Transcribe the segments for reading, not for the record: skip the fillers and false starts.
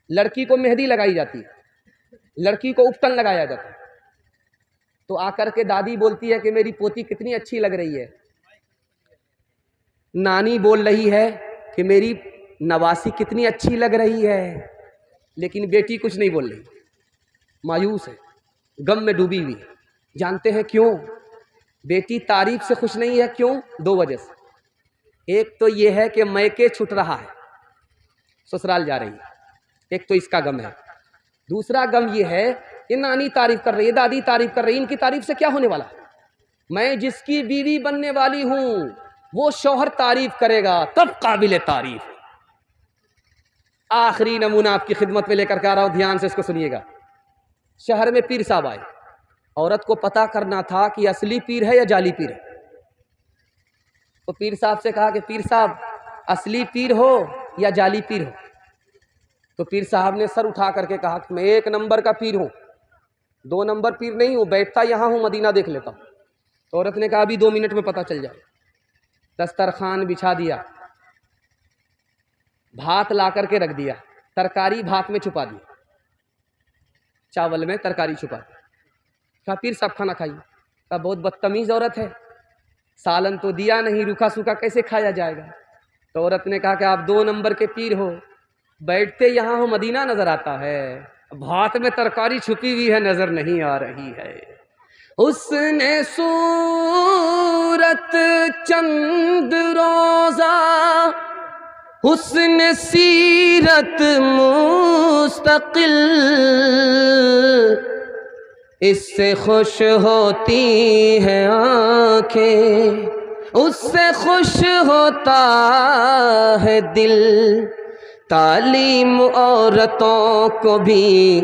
لڑکی کو مہندی لگائی جاتی ہے، لڑکی کو اپٹن لگایا جاتا ہے، تو آ کر کے دادی بولتی ہے کہ میری پوتی کتنی اچھی لگ رہی ہے، نانی بول رہی ہے کہ میری نواسی کتنی اچھی لگ رہی ہے، لیکن بیٹی کچھ نہیں بول رہی، مایوس ہے، غم میں ڈوبی ہوئی ہے۔ جانتے ہیں کیوں؟ بیٹی تعریف سے خوش نہیں ہے، کیوں؟ دو وجہ سے۔ ایک تو یہ ہے کہ میکے چھٹ رہا ہے، سسرال جا رہی ہے، ایک تو اس کا غم ہے۔ دوسرا غم یہ ہے کہ نانی تعریف کر رہی ہے، دادی تعریف کر رہی ہے، ان کی تعریف سے کیا ہونے والا ہے؟ میں جس کی بیوی بننے والی ہوں وہ شوہر تعریف کرے گا تب قابل تعریف۔ آخری نمونہ آپ کی خدمت میں لے کر کے آ رہا ہوں، دھیان سے اس کو سنیے گا۔ شہر میں پیر صاحب آئے، عورت کو پتہ کرنا تھا کہ اصلی پیر ہے یا جعلی پیر ہے۔ تو پیر صاحب سے کہا کہ پیر صاحب اصلی پیر ہو یا جعلی پیر ہو؟ تو پیر صاحب نے سر اٹھا کر کے کہا کہ میں 1 نمبر کا پیر ہوں، 2 نمبر پیر نہیں ہوں، بیٹھتا یہاں ہوں، مدینہ دیکھ لیتا ہوں۔ تو عورت نے کہا ابھی 2 منٹ میں پتہ چل جائے۔ دسترخوان بچھا دیا، بھات لا کر کے رکھ دیا، ترکاری بھات میں چھپا دی، چاول میں ترکاری چھپا دی۔ کہا پیر صاحب کھانا کھائیے۔ کہا بہت بدتمیز عورت ہے، سالن تو دیا نہیں، روکھا سوکھا کیسے کھایا جائے گا؟ تو عورت نے کہا کہ آپ 2 نمبر کے پیر ہو، بیٹھتے یہاں ہو، مدینہ نظر آتا ہے، بھات میں ترکاری چھپی ہوئی ہے، نظر نہیں آ رہی ہے۔ حسن صورت چند روزہ، حسن سیرت مستقل، اس سے خوش ہوتی ہیں آنکھیں، اس سے خوش ہوتا ہے دل۔ تعلیم عورتوں کو بھی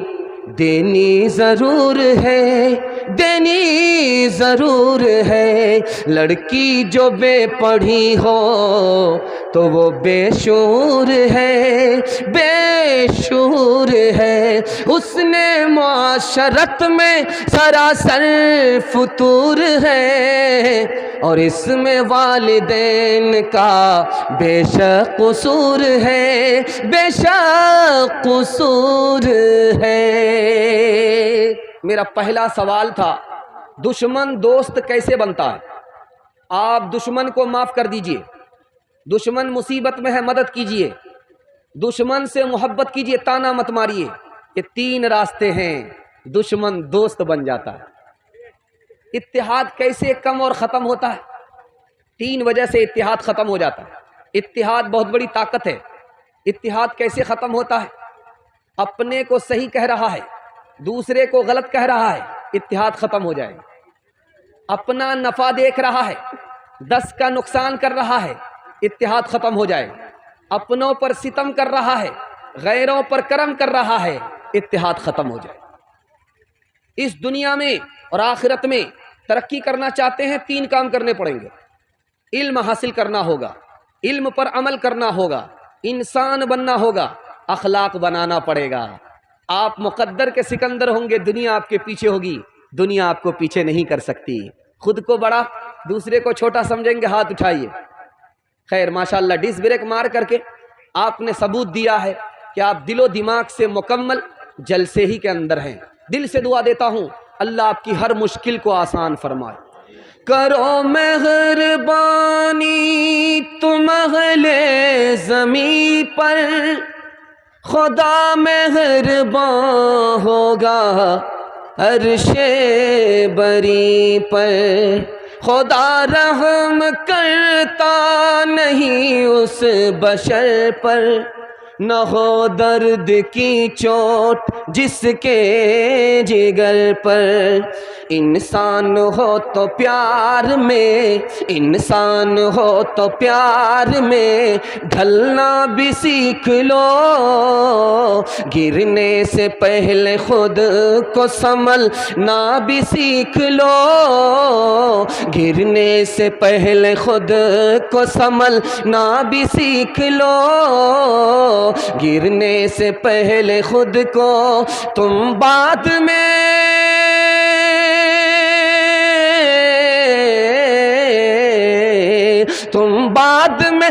دینی ضرور ہے، دینی ضرور ہے۔ لڑکی جو بے پڑھی ہو تو وہ بے شعور ہے، بے شعور ہے۔ اس نے معاشرت میں سراسر فطور ہے، اور اس میں والدین کا بے شک قصور ہے، بے شک قصور ہے۔ میرا پہلا سوال تھا دشمن دوست کیسے بنتا ہے؟ آپ دشمن کو معاف کر دیجئے، دشمن مصیبت میں ہے مدد کیجئے، دشمن سے محبت کیجئے، تانا مت ماریے۔ یہ 3 راستے ہیں، دشمن دوست بن جاتا ہے۔ اتحاد کیسے کم اور ختم ہوتا ہے؟ 3 وجہ سے اتحاد ختم ہو جاتا ہے۔ اتحاد بہت بڑی طاقت ہے۔ اتحاد کیسے ختم ہوتا ہے؟ اپنے کو صحیح کہہ رہا ہے، دوسرے کو غلط کہہ رہا ہے، اتحاد ختم ہو جائے گا۔ اپنا نفع دیکھ رہا ہے، 10 کا نقصان کر رہا ہے، اتحاد ختم ہو جائے گا۔ اپنوں پر ستم کر رہا ہے، غیروں پر کرم کر رہا ہے، اتحاد ختم ہو جائے گا۔ اس دنیا میں اور آخرت میں ترقی کرنا چاہتے ہیں، 3 کام کرنے پڑیں گے۔ علم حاصل کرنا ہوگا، علم پر عمل کرنا ہوگا، انسان بننا ہوگا، اخلاق بنانا پڑے گا۔ آپ مقدر کے سکندر ہوں گے، دنیا آپ کے پیچھے ہوگی، دنیا آپ کو پیچھے نہیں کر سکتی۔ خود کو بڑا دوسرے کو چھوٹا سمجھیں گے، ہاتھ اٹھائیے۔ خیر ماشاءاللہ ڈس بریک مار کر کے آپ نے ثبوت دیا ہے کہ آپ دل و دماغ سے مکمل جلسے ہی کے اندر ہیں۔ دل سے دعا دیتا ہوں اللہ آپ کی ہر مشکل کو آسان فرمائے۔ کرو مہربانی تم اہل زمیں پر، خدا مہربان ہوگا عرش بری پر۔ خدا رحم کرتا نہیں اس بشر پر، نہ ہو درد کی چوٹ جس کے جگر پر۔ انسان ہو تو پیار میں، انسان ہو تو پیار میں ڈھلنا بھی سیکھ لو، گرنے سے پہلے خود کو سنبھلنا بھی سیکھ لو، گرنے سے پہلے خود کو سنبھلنا بھی سیکھ لو، گرنے سے پہلے خود کو تم بعد میں بعد میں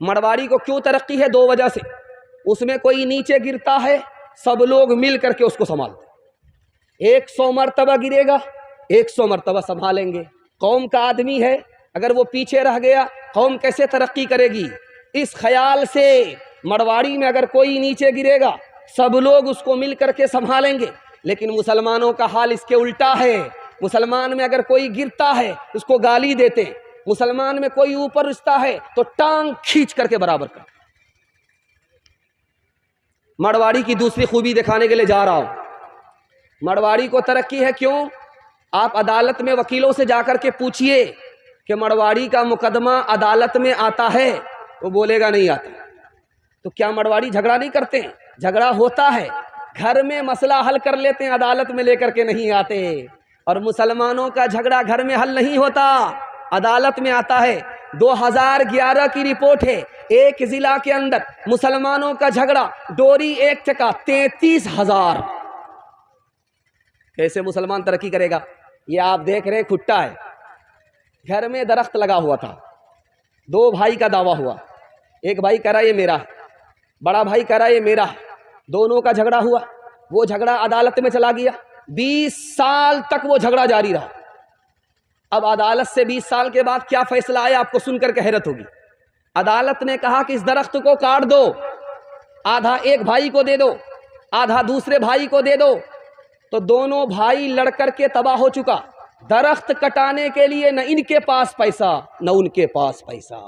مڑواڑی کو کیوں ترقی ہے؟ 2 وجہ سے. اس میں کوئی نیچے گرتا ہے سب لوگ مل کر کے اس کو سنبھالتے ہیں. 100 مرتبہ گرے گا 100 مرتبہ سنبھالیں گے. قوم کا آدمی ہے، اگر وہ پیچھے رہ گیا قوم کیسے ترقی کرے گی؟ اس خیال سے مڑواڑی میں اگر کوئی نیچے گرے گا سب لوگ اس کو مل کر کے سنبھالیں گے. لیکن مسلمانوں کا حال اس کے الٹا ہے. مسلمان میں اگر کوئی گرتا ہے اس کو گالی دیتے ہیں، مسلمان میں کوئی اوپر اٹھتا ہے تو ٹانگ کھینچ کر کے برابر کرتے. مڑواڑی کی دوسری خوبی دکھانے کے لیے جا رہا ہوں. مڑواڑی کو ترقی ہے کیوں؟ آپ عدالت میں وکیلوں سے جا کر کے پوچھئے کہ مڑواڑی کا مقدمہ عدالت میں آتا ہے، وہ بولے گا نہیں آتا. تو کیا مڑواڑی جھگڑا نہیں کرتے ہیں؟ جھگڑا ہوتا ہے. گھر میں مسئلہ حل کر لیتے ہیں، عدالت میں لے کر کے نہیں آتے. اور مسلمانوں کا جھگڑا گھر میں حل نہیں ہوتا، عدالت میں آتا ہے. 2011 کی رپورٹ ہے، ایک ضلع کے اندر مسلمانوں کا جھگڑا ڈوری ایکٹ کا 33,000. کیسے مسلمان ترقی کرے گا؟ یہ آپ دیکھ رہے کھٹا ہے. گھر میں درخت لگا ہوا تھا، 2 بھائی کا دعویٰ ہوا. ایک بھائی کہہ رہا یہ میرا ہے، بڑا بھائی کہہ رہا یہ میرا ہے. دونوں کا جھگڑا ہوا، وہ جھگڑا عدالت میں چلا گیا. 20 سال تک وہ جھگڑا جاری رہا. اب عدالت سے 20 سال کے بعد کیا فیصلہ آیا آپ کو سن کر کے حیرت ہوگی. عدالت نے کہا کہ اس درخت کو کاٹ دو، آدھا ایک بھائی کو دے دو، آدھا دوسرے بھائی کو دے دو. تو دونوں بھائی لڑ کر کے تباہ ہو چکا. درخت کٹانے کے لیے نہ ان کے پاس پیسہ نہ ان کے پاس پیسہ.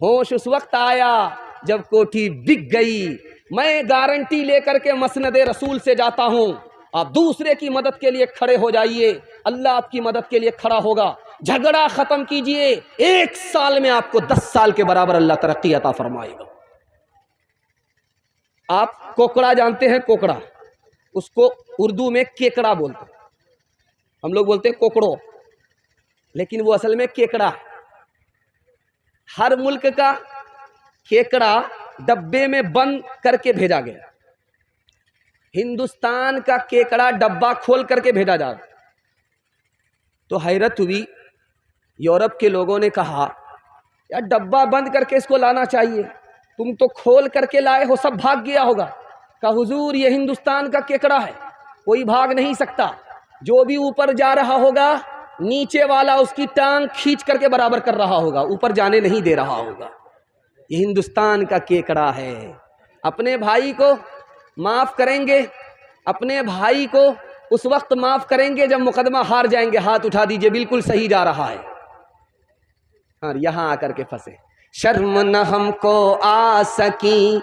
ہوش اس وقت آیا جب کوٹھی بک گئی. میں گارنٹی لے کر کے مسند رسول سے جاتا ہوں، آپ دوسرے کی مدد کے لیے کھڑے ہو جائیے، اللہ آپ کی مدد کے لیے کھڑا ہوگا. جھگڑا ختم کیجئے، 1 سال میں آپ کو 10 سال کے برابر اللہ ترقی عطا فرمائے گا. آپ کوکڑا جانتے ہیں؟ کوکڑا، اس کو اردو میں کیکڑا بولتے ہیں. ہم لوگ بولتے ہیں کوکڑو، لیکن وہ اصل میں کیکڑا ہے. ہر ملک کا کیکڑا ڈبے میں بند کر کے بھیجا گیا. ہندوستان کا کیکڑا ڈبہ کھول کر کے بھیجا جا رہا. تو حیرت ہوئی. یورپ کے لوگوں نے کہا یار ڈبہ بند کر کے اس کو لانا چاہیے، تم تو کھول کر کے لائے ہو، سب بھاگ گیا ہوگا. کہا حضور یہ ہندوستان کا کیکڑا ہے، کوئی بھاگ نہیں سکتا. جو بھی اوپر جا رہا ہوگا نیچے والا اس کی ٹانگ کھینچ کر کے برابر کر رہا ہوگا، اوپر جانے نہیں دے رہا ہوگا. یہ ہندوستان کا کیکڑا ہے. اپنے بھائی کو معاف کریں گے، اپنے بھائی کو اس وقت معاف کریں گے جب مقدمہ ہار جائیں گے. ہاتھ اٹھا دیجئے، بالکل صحیح جا رہا ہے. اور یہاں آ کر کے پھنسے. شرم نہ ہم کو آ سکی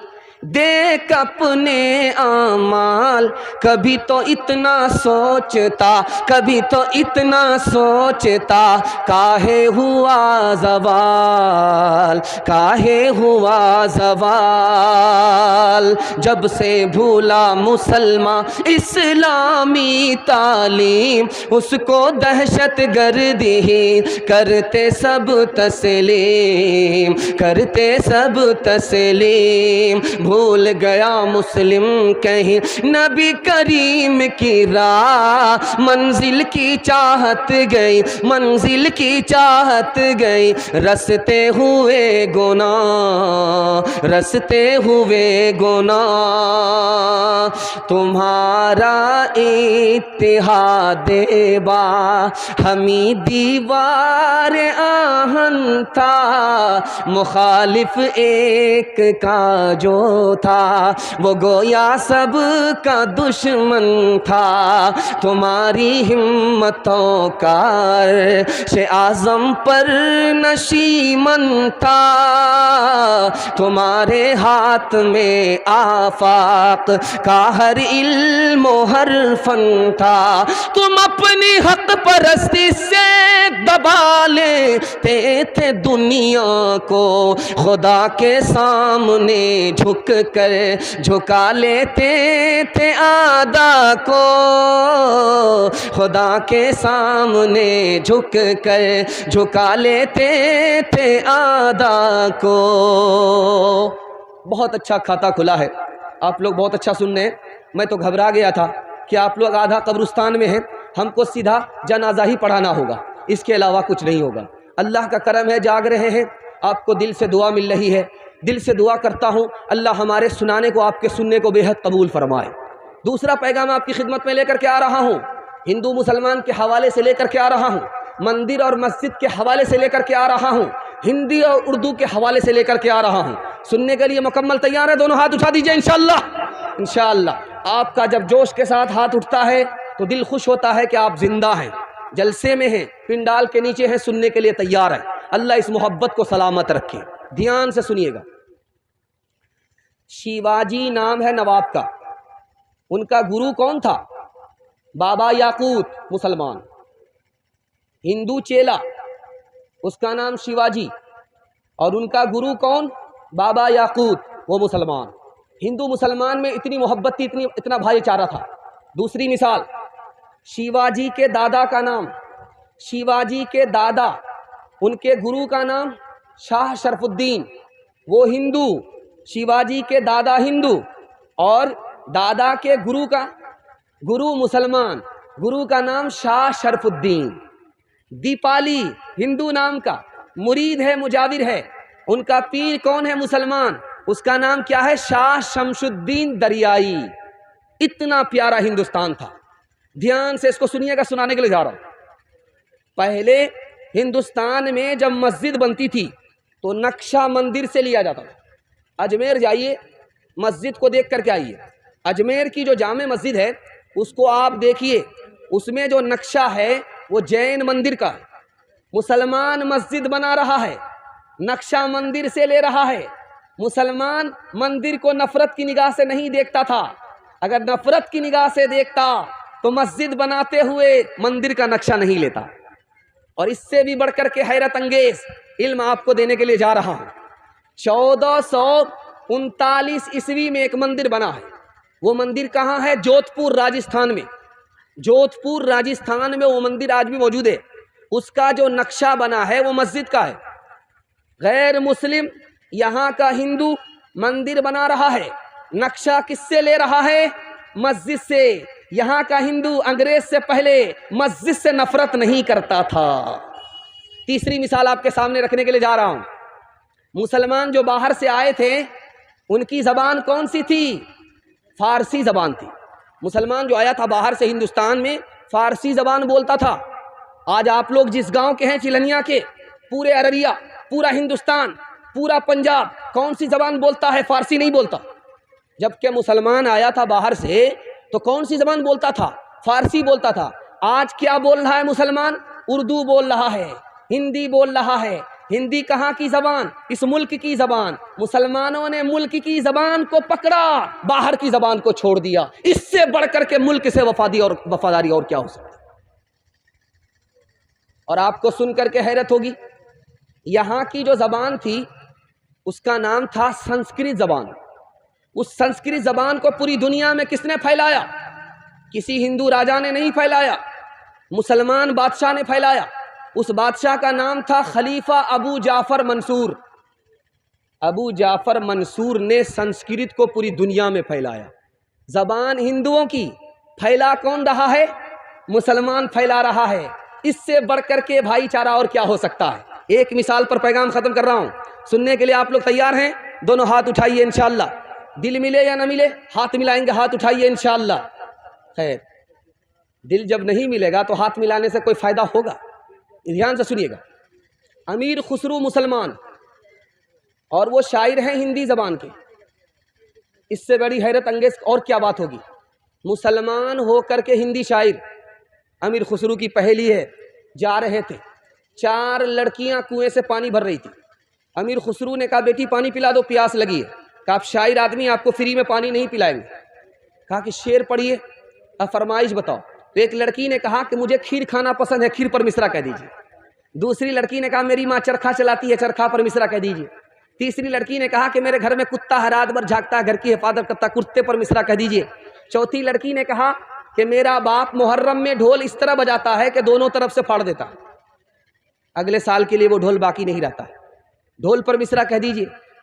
دیکھ اپنے اعمال، کبھی تو اتنا سوچتا، کبھی تو اتنا سوچتا، کاہے ہوا زوال، کاہے ہوا زوال. جب سے بھولا مسلمان اسلامی تعلیم، اس کو دہشت گردی کرتے سب تسلیم، کرتے سب تسلیم. بھول گیا مسلم کہیں نبی کریم کی راہ، منزل کی چاہت گئی، منزل کی چاہت گئی، رستے ہوئے گناہ، رستے ہوئے گناہ. تمہارا اتحاد با ہمیں دیوار آہن تھا، مخالف ایک کا جو تھا وہ گویا سب کا دشمن تھا. تمہاری ہمتوں کا عرش اعظم پر نشیمن تھا، تمہارے ہاتھ میں آفاق کا ہر علم و ہر فن تھا. تم اپنی حق پرستی سے دبا لیتے تھے دنیا کو، خدا کے سامنے جھک کر جھکا لیتے تھے اعداء کو، خدا کے سامنے جھک کر جھکا لیتے تھے اعداء کو. بہت اچھا کھاتا کھلا ہے، آپ لوگ بہت اچھا سن رہے ہیں. میں تو گھبرا گیا تھا کہ آپ لوگ آدھا قبرستان میں ہیں، ہم کو سیدھا جنازہ ہی پڑھانا ہوگا، اس کے علاوہ کچھ نہیں ہوگا. اللہ کا کرم ہے جاگ رہے ہیں، آپ کو دل سے دعا مل رہی ہے. دل سے دعا کرتا ہوں اللہ ہمارے سنانے کو آپ کے سننے کو بے حد قبول فرمائے۔ دوسرا پیغام آپ کی خدمت میں لے کر کے آ رہا ہوں، ہندو مسلمان کے حوالے سے لے کر کے آ رہا ہوں، مندر اور مسجد کے حوالے سے لے کر کے آ رہا ہوں، ہندی اور اردو کے حوالے سے لے کر کے آ رہا ہوں۔ سننے کے لیے مکمل تیار ہے؟ دونوں ہاتھ اٹھا دیجئے انشاءاللہ۔ انشاءاللہ آپ کا جب جوش کے ساتھ ہاتھ اٹھتا ہے تو دل خوش ہوتا ہے کہ آپ زندہ ہیں، جلسے میں ہیں، پنڈال کے نیچے ہیں، سننے کے لیے تیار ہیں۔ اللہ اس محبت کو سلامت رکھے۔ دھیان سے سنیے گا۔ شیواجی نام ہے نواب کا، ان کا گرو کون تھا؟ بابا یاقوت، مسلمان۔ ہندو چیلا، اس کا نام شیواجی، اور ان کا گرو کون؟ بابا یاقوت، وہ مسلمان۔ ہندو مسلمان میں اتنی محبت تھی، اتنا بھائی چارہ تھا۔ دوسری مثال، شیواجی کے دادا کا نام، شیواجی کے دادا، ان کے گرو کا نام شاہ شرف الدین، وہ ہندو، شیواجی کے دادا ہندو، اور دادا کے گرو کا گرو مسلمان، گرو کا نام شاہ شرف الدین۔ دیپالی ہندو نام کا، مرید ہے، مجاور ہے، ان کا پیر کون ہے؟ مسلمان، اس کا نام کیا ہے؟ شاہ شمس الدین دریائی۔ اتنا پیارا ہندوستان تھا۔ دھیان سے اس کو سنیے گا، سنانے کے لیے جا رہا ہوں۔ پہلے ہندوستان میں جب مسجد بنتی تھی تو نقشہ مندر سے لیا جاتا تھا۔ اجمیر جائیے، مسجد کو دیکھ کر کے آئیے۔ اجمیر کی جو جامع مسجد ہے اس کو آپ دیکھیے، اس میں جو نقشہ ہے وہ جین مندر کا ہے۔ مسلمان مسجد بنا رہا ہے، نقشہ مندر سے لے رہا ہے۔ مسلمان مندر کو نفرت کی نگاہ سے نہیں دیکھتا تھا، اگر نفرت کی نگاہ سے دیکھتا تو مسجد بناتے ہوئے مندر کا نقشہ نہیں لیتا۔ اور اس سے بھی بڑھ کر کے حیرت انگیز علم آپ کو دینے کے لیے جا رہا ہوں۔ 1439 عیسوی میں ایک مندر بنا ہے۔ وہ مندر کہاں ہے؟ جودھ پور راجستھان میں۔ جودھ پور راجستھان میں وہ مندر آج بھی موجود ہے۔ اس کا جو نقشہ بنا ہے وہ مسجد کا ہے۔ غیر مسلم یہاں کا ہندو مندر بنا رہا ہے، نقشہ کس سے لے رہا ہے؟ مسجد سے۔ یہاں کا ہندو انگریز سے پہلے مسجد سے نفرت نہیں کرتا تھا۔ تیسری مثال آپ کے سامنے رکھنے کے لیے جا رہا ہوں۔ مسلمان جو باہر سے آئے تھے ان کی زبان کون سی تھی؟ فارسی زبان تھی۔ مسلمان جو آیا تھا باہر سے ہندوستان میں فارسی زبان بولتا تھا۔ آج آپ لوگ جس گاؤں کے ہیں چلنیا کے، پورے عرریہ، پورا ہندوستان، پورا پنجاب کون سی زبان بولتا ہے؟ فارسی نہیں بولتا۔ جبکہ مسلمان آیا تھا باہر سے تو کون سی زبان بولتا تھا؟ فارسی بولتا تھا۔ آج کیا بول رہا ہے مسلمان؟ اردو بول رہا ہے، ہندی بول رہا ہے۔ ہندی کہاں کی زبان؟ اس ملک کی زبان۔ مسلمانوں نے ملک کی زبان کو پکڑا، باہر کی زبان کو چھوڑ دیا۔ اس سے بڑھ کر کے ملک سے وفاداری اور کیا ہو سکتی؟ اور آپ کو سن کر کے حیرت ہوگی، یہاں کی جو زبان تھی اس کا نام تھا سنسکرت زبان۔ اس سنسکرت زبان کو پوری دنیا میں کس نے پھیلایا؟ کسی ہندو راجا نے نہیں پھیلایا، مسلمان بادشاہ نے پھیلایا۔ اس بادشاہ کا نام تھا خلیفہ ابو جعفر منصور۔ ابو جعفر منصور نے سنسکرت کو پوری دنیا میں پھیلایا۔ زبان ہندوؤں کی پھیلا کون رہا ہے؟ مسلمان پھیلا رہا ہے۔ اس سے بڑھ کر کے بھائی چارہ اور کیا ہو سکتا ہے؟ ایک مثال پر پیغام ختم کر رہا ہوں، سننے کے لیے آپ لوگ تیار ہیں؟ دونوں ہاتھ اٹھائیے انشاءاللہ۔ دل ملے یا نہ ملے ہاتھ ملائیں گے، ہاتھ اٹھائیے انشاءاللہ۔ خیر، دل جب نہیں ملے گا تو ہاتھ ملانے سے کوئی فائدہ ہوگا؟ دھیان سے سنیے گا۔ امیر خسرو مسلمان اور وہ شاعر ہیں ہندی زبان کے۔ اس سے بڑی حیرت انگیز اور کیا بات ہوگی؟ مسلمان ہو کر کے ہندی شاعر۔ امیر خسرو کی پہیلی ہے، جا رہے تھے، 4 لڑکیاں کنویں سے پانی بھر رہی تھی۔ امیر خسرو نے کہا بیٹی پانی پلا دو، پیاس لگی ہے۔ کہا آپ شاعر آدمی، آپ کو فری میں پانی نہیں پلائیں گے۔ کہا کہ شعر پڑھیے، اب فرمائش بتاؤ۔ تو ایک لڑکی نے کہا کہ مجھے کھیر کھانا پسند ہے، کھیر پر مصرع کہہ دیجیے۔ دوسری لڑکی نے کہا میری ماں چرخا چلاتی ہے، چرخا پر مصرع کہہ دیجیے۔ تیسری لڑکی نے کہا کہ میرے گھر میں کتا ہے، رات بھر جھاگتا ہے، گھر کی حفاظت کرتا ہے، کتے پر مصرع کہہ دیجیے۔ چوتھی لڑکی نے کہا کہ میرا باپ محرم میں ڈھول اس طرح بجاتا ہے کہ دونوں طرف سے پھاڑ دیتا ہے، اگلے سال کے لیے وہ ڈھول باقی نہیں رہتا ہے، ڈھول پر مصرع کہہ دیجیے۔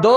2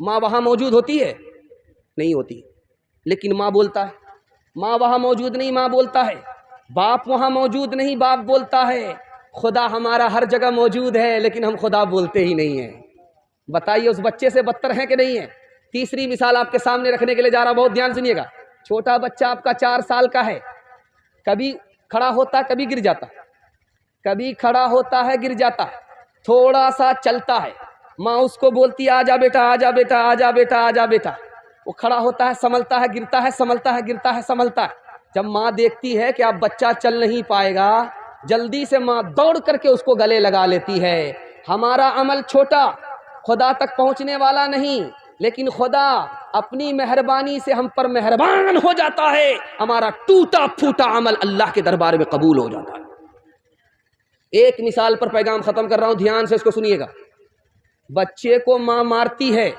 ماں وہاں موجود ہوتی ہے؟ نہیں ہوتی، لیکن ماں بولتا ہے۔ ماں وہاں موجود نہیں، ماں بولتا ہے۔ باپ وہاں موجود نہیں، باپ بولتا ہے۔ خدا ہمارا ہر جگہ موجود ہے، لیکن ہم خدا بولتے ہی نہیں ہیں۔ بتائیے اس بچے سے بدتر ہے کہ نہیں ہے؟ تیسری مثال آپ کے سامنے رکھنے کے لیے جا رہا، بہت دھیان سنیے گا۔ چھوٹا بچہ آپ کا 4 سال کا ہے، کبھی کھڑا ہوتا کبھی گر جاتا، کبھی کھڑا ہوتا ہے گر جاتا، تھوڑا سا چلتا ہے، ماں اس کو بولتی ہے آجا بیٹا آجا بیٹا آجا بیٹا آجا بیٹا۔ وہ کھڑا ہوتا ہے، سنبھلتا ہے، گرتا ہے، سنبھلتا ہے، گرتا ہے، سنبھلتا ہے۔ جب ماں دیکھتی ہے کہ اب بچہ چل نہیں پائے گا، جلدی سے ماں دوڑ کر کے اس کو گلے لگا لیتی ہے۔ ہمارا عمل چھوٹا، خدا تک پہنچنے والا نہیں، لیکن خدا اپنی مہربانی سے ہم پر مہربان ہو جاتا ہے، ہمارا ٹوٹا پھوٹا عمل اللہ کے دربار میں قبول ہو جاتا ہے۔ ایک مثال پر پیغام ختم کر رہا ہوں، دھیان سے اس کو سنیے گا۔ بچے کو ماں مارتی ہے،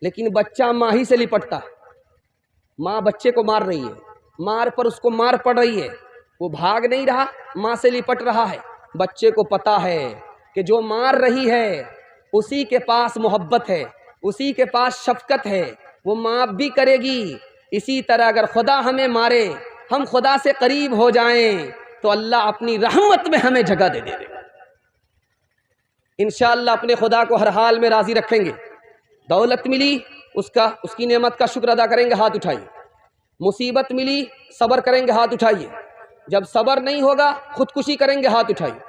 لیکن بچہ ماں ہی سے لپٹتا ہے۔ ماں بچے کو مار رہی ہے، مار پر اس کو مار پڑ رہی ہے، وہ بھاگ نہیں رہا، ماں سے لپٹ رہا ہے۔ بچے کو پتا ہے کہ جو مار رہی ہے اسی کے پاس محبت ہے، اسی کے پاس شفقت ہے، وہ معاف بھی کرے گی۔ اسی طرح اگر خدا ہمیں مارے، ہم خدا سے قریب ہو جائیں تو اللہ اپنی رحمت میں ہمیں جگہ دے دے گا۔ انشاءاللہ اپنے خدا کو ہر حال میں راضی رکھیں گے۔ دولت ملی اس کی نعمت کا شکر ادا کریں گے، ہاتھ اٹھائیے۔ مصیبت ملی صبر کریں گے، ہاتھ اٹھائیے۔ جب صبر نہیں ہوگا خودکشی کریں گے، ہاتھ اٹھائیے۔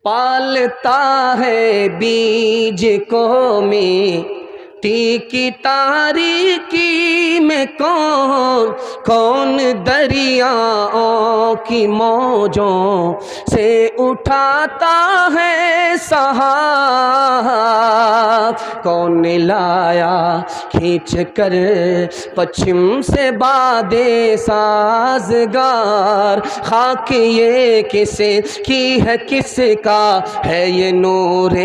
پالتا ہے بیج کو مٹی کی تاریکی میں کون دریاؤں کی موجوں سے اٹھاتا ہے سحاب، کون لایا کھینچ کر پچھم سے باد سازگار، خاک یہ کس کی ہے کس کا ہے یہ نور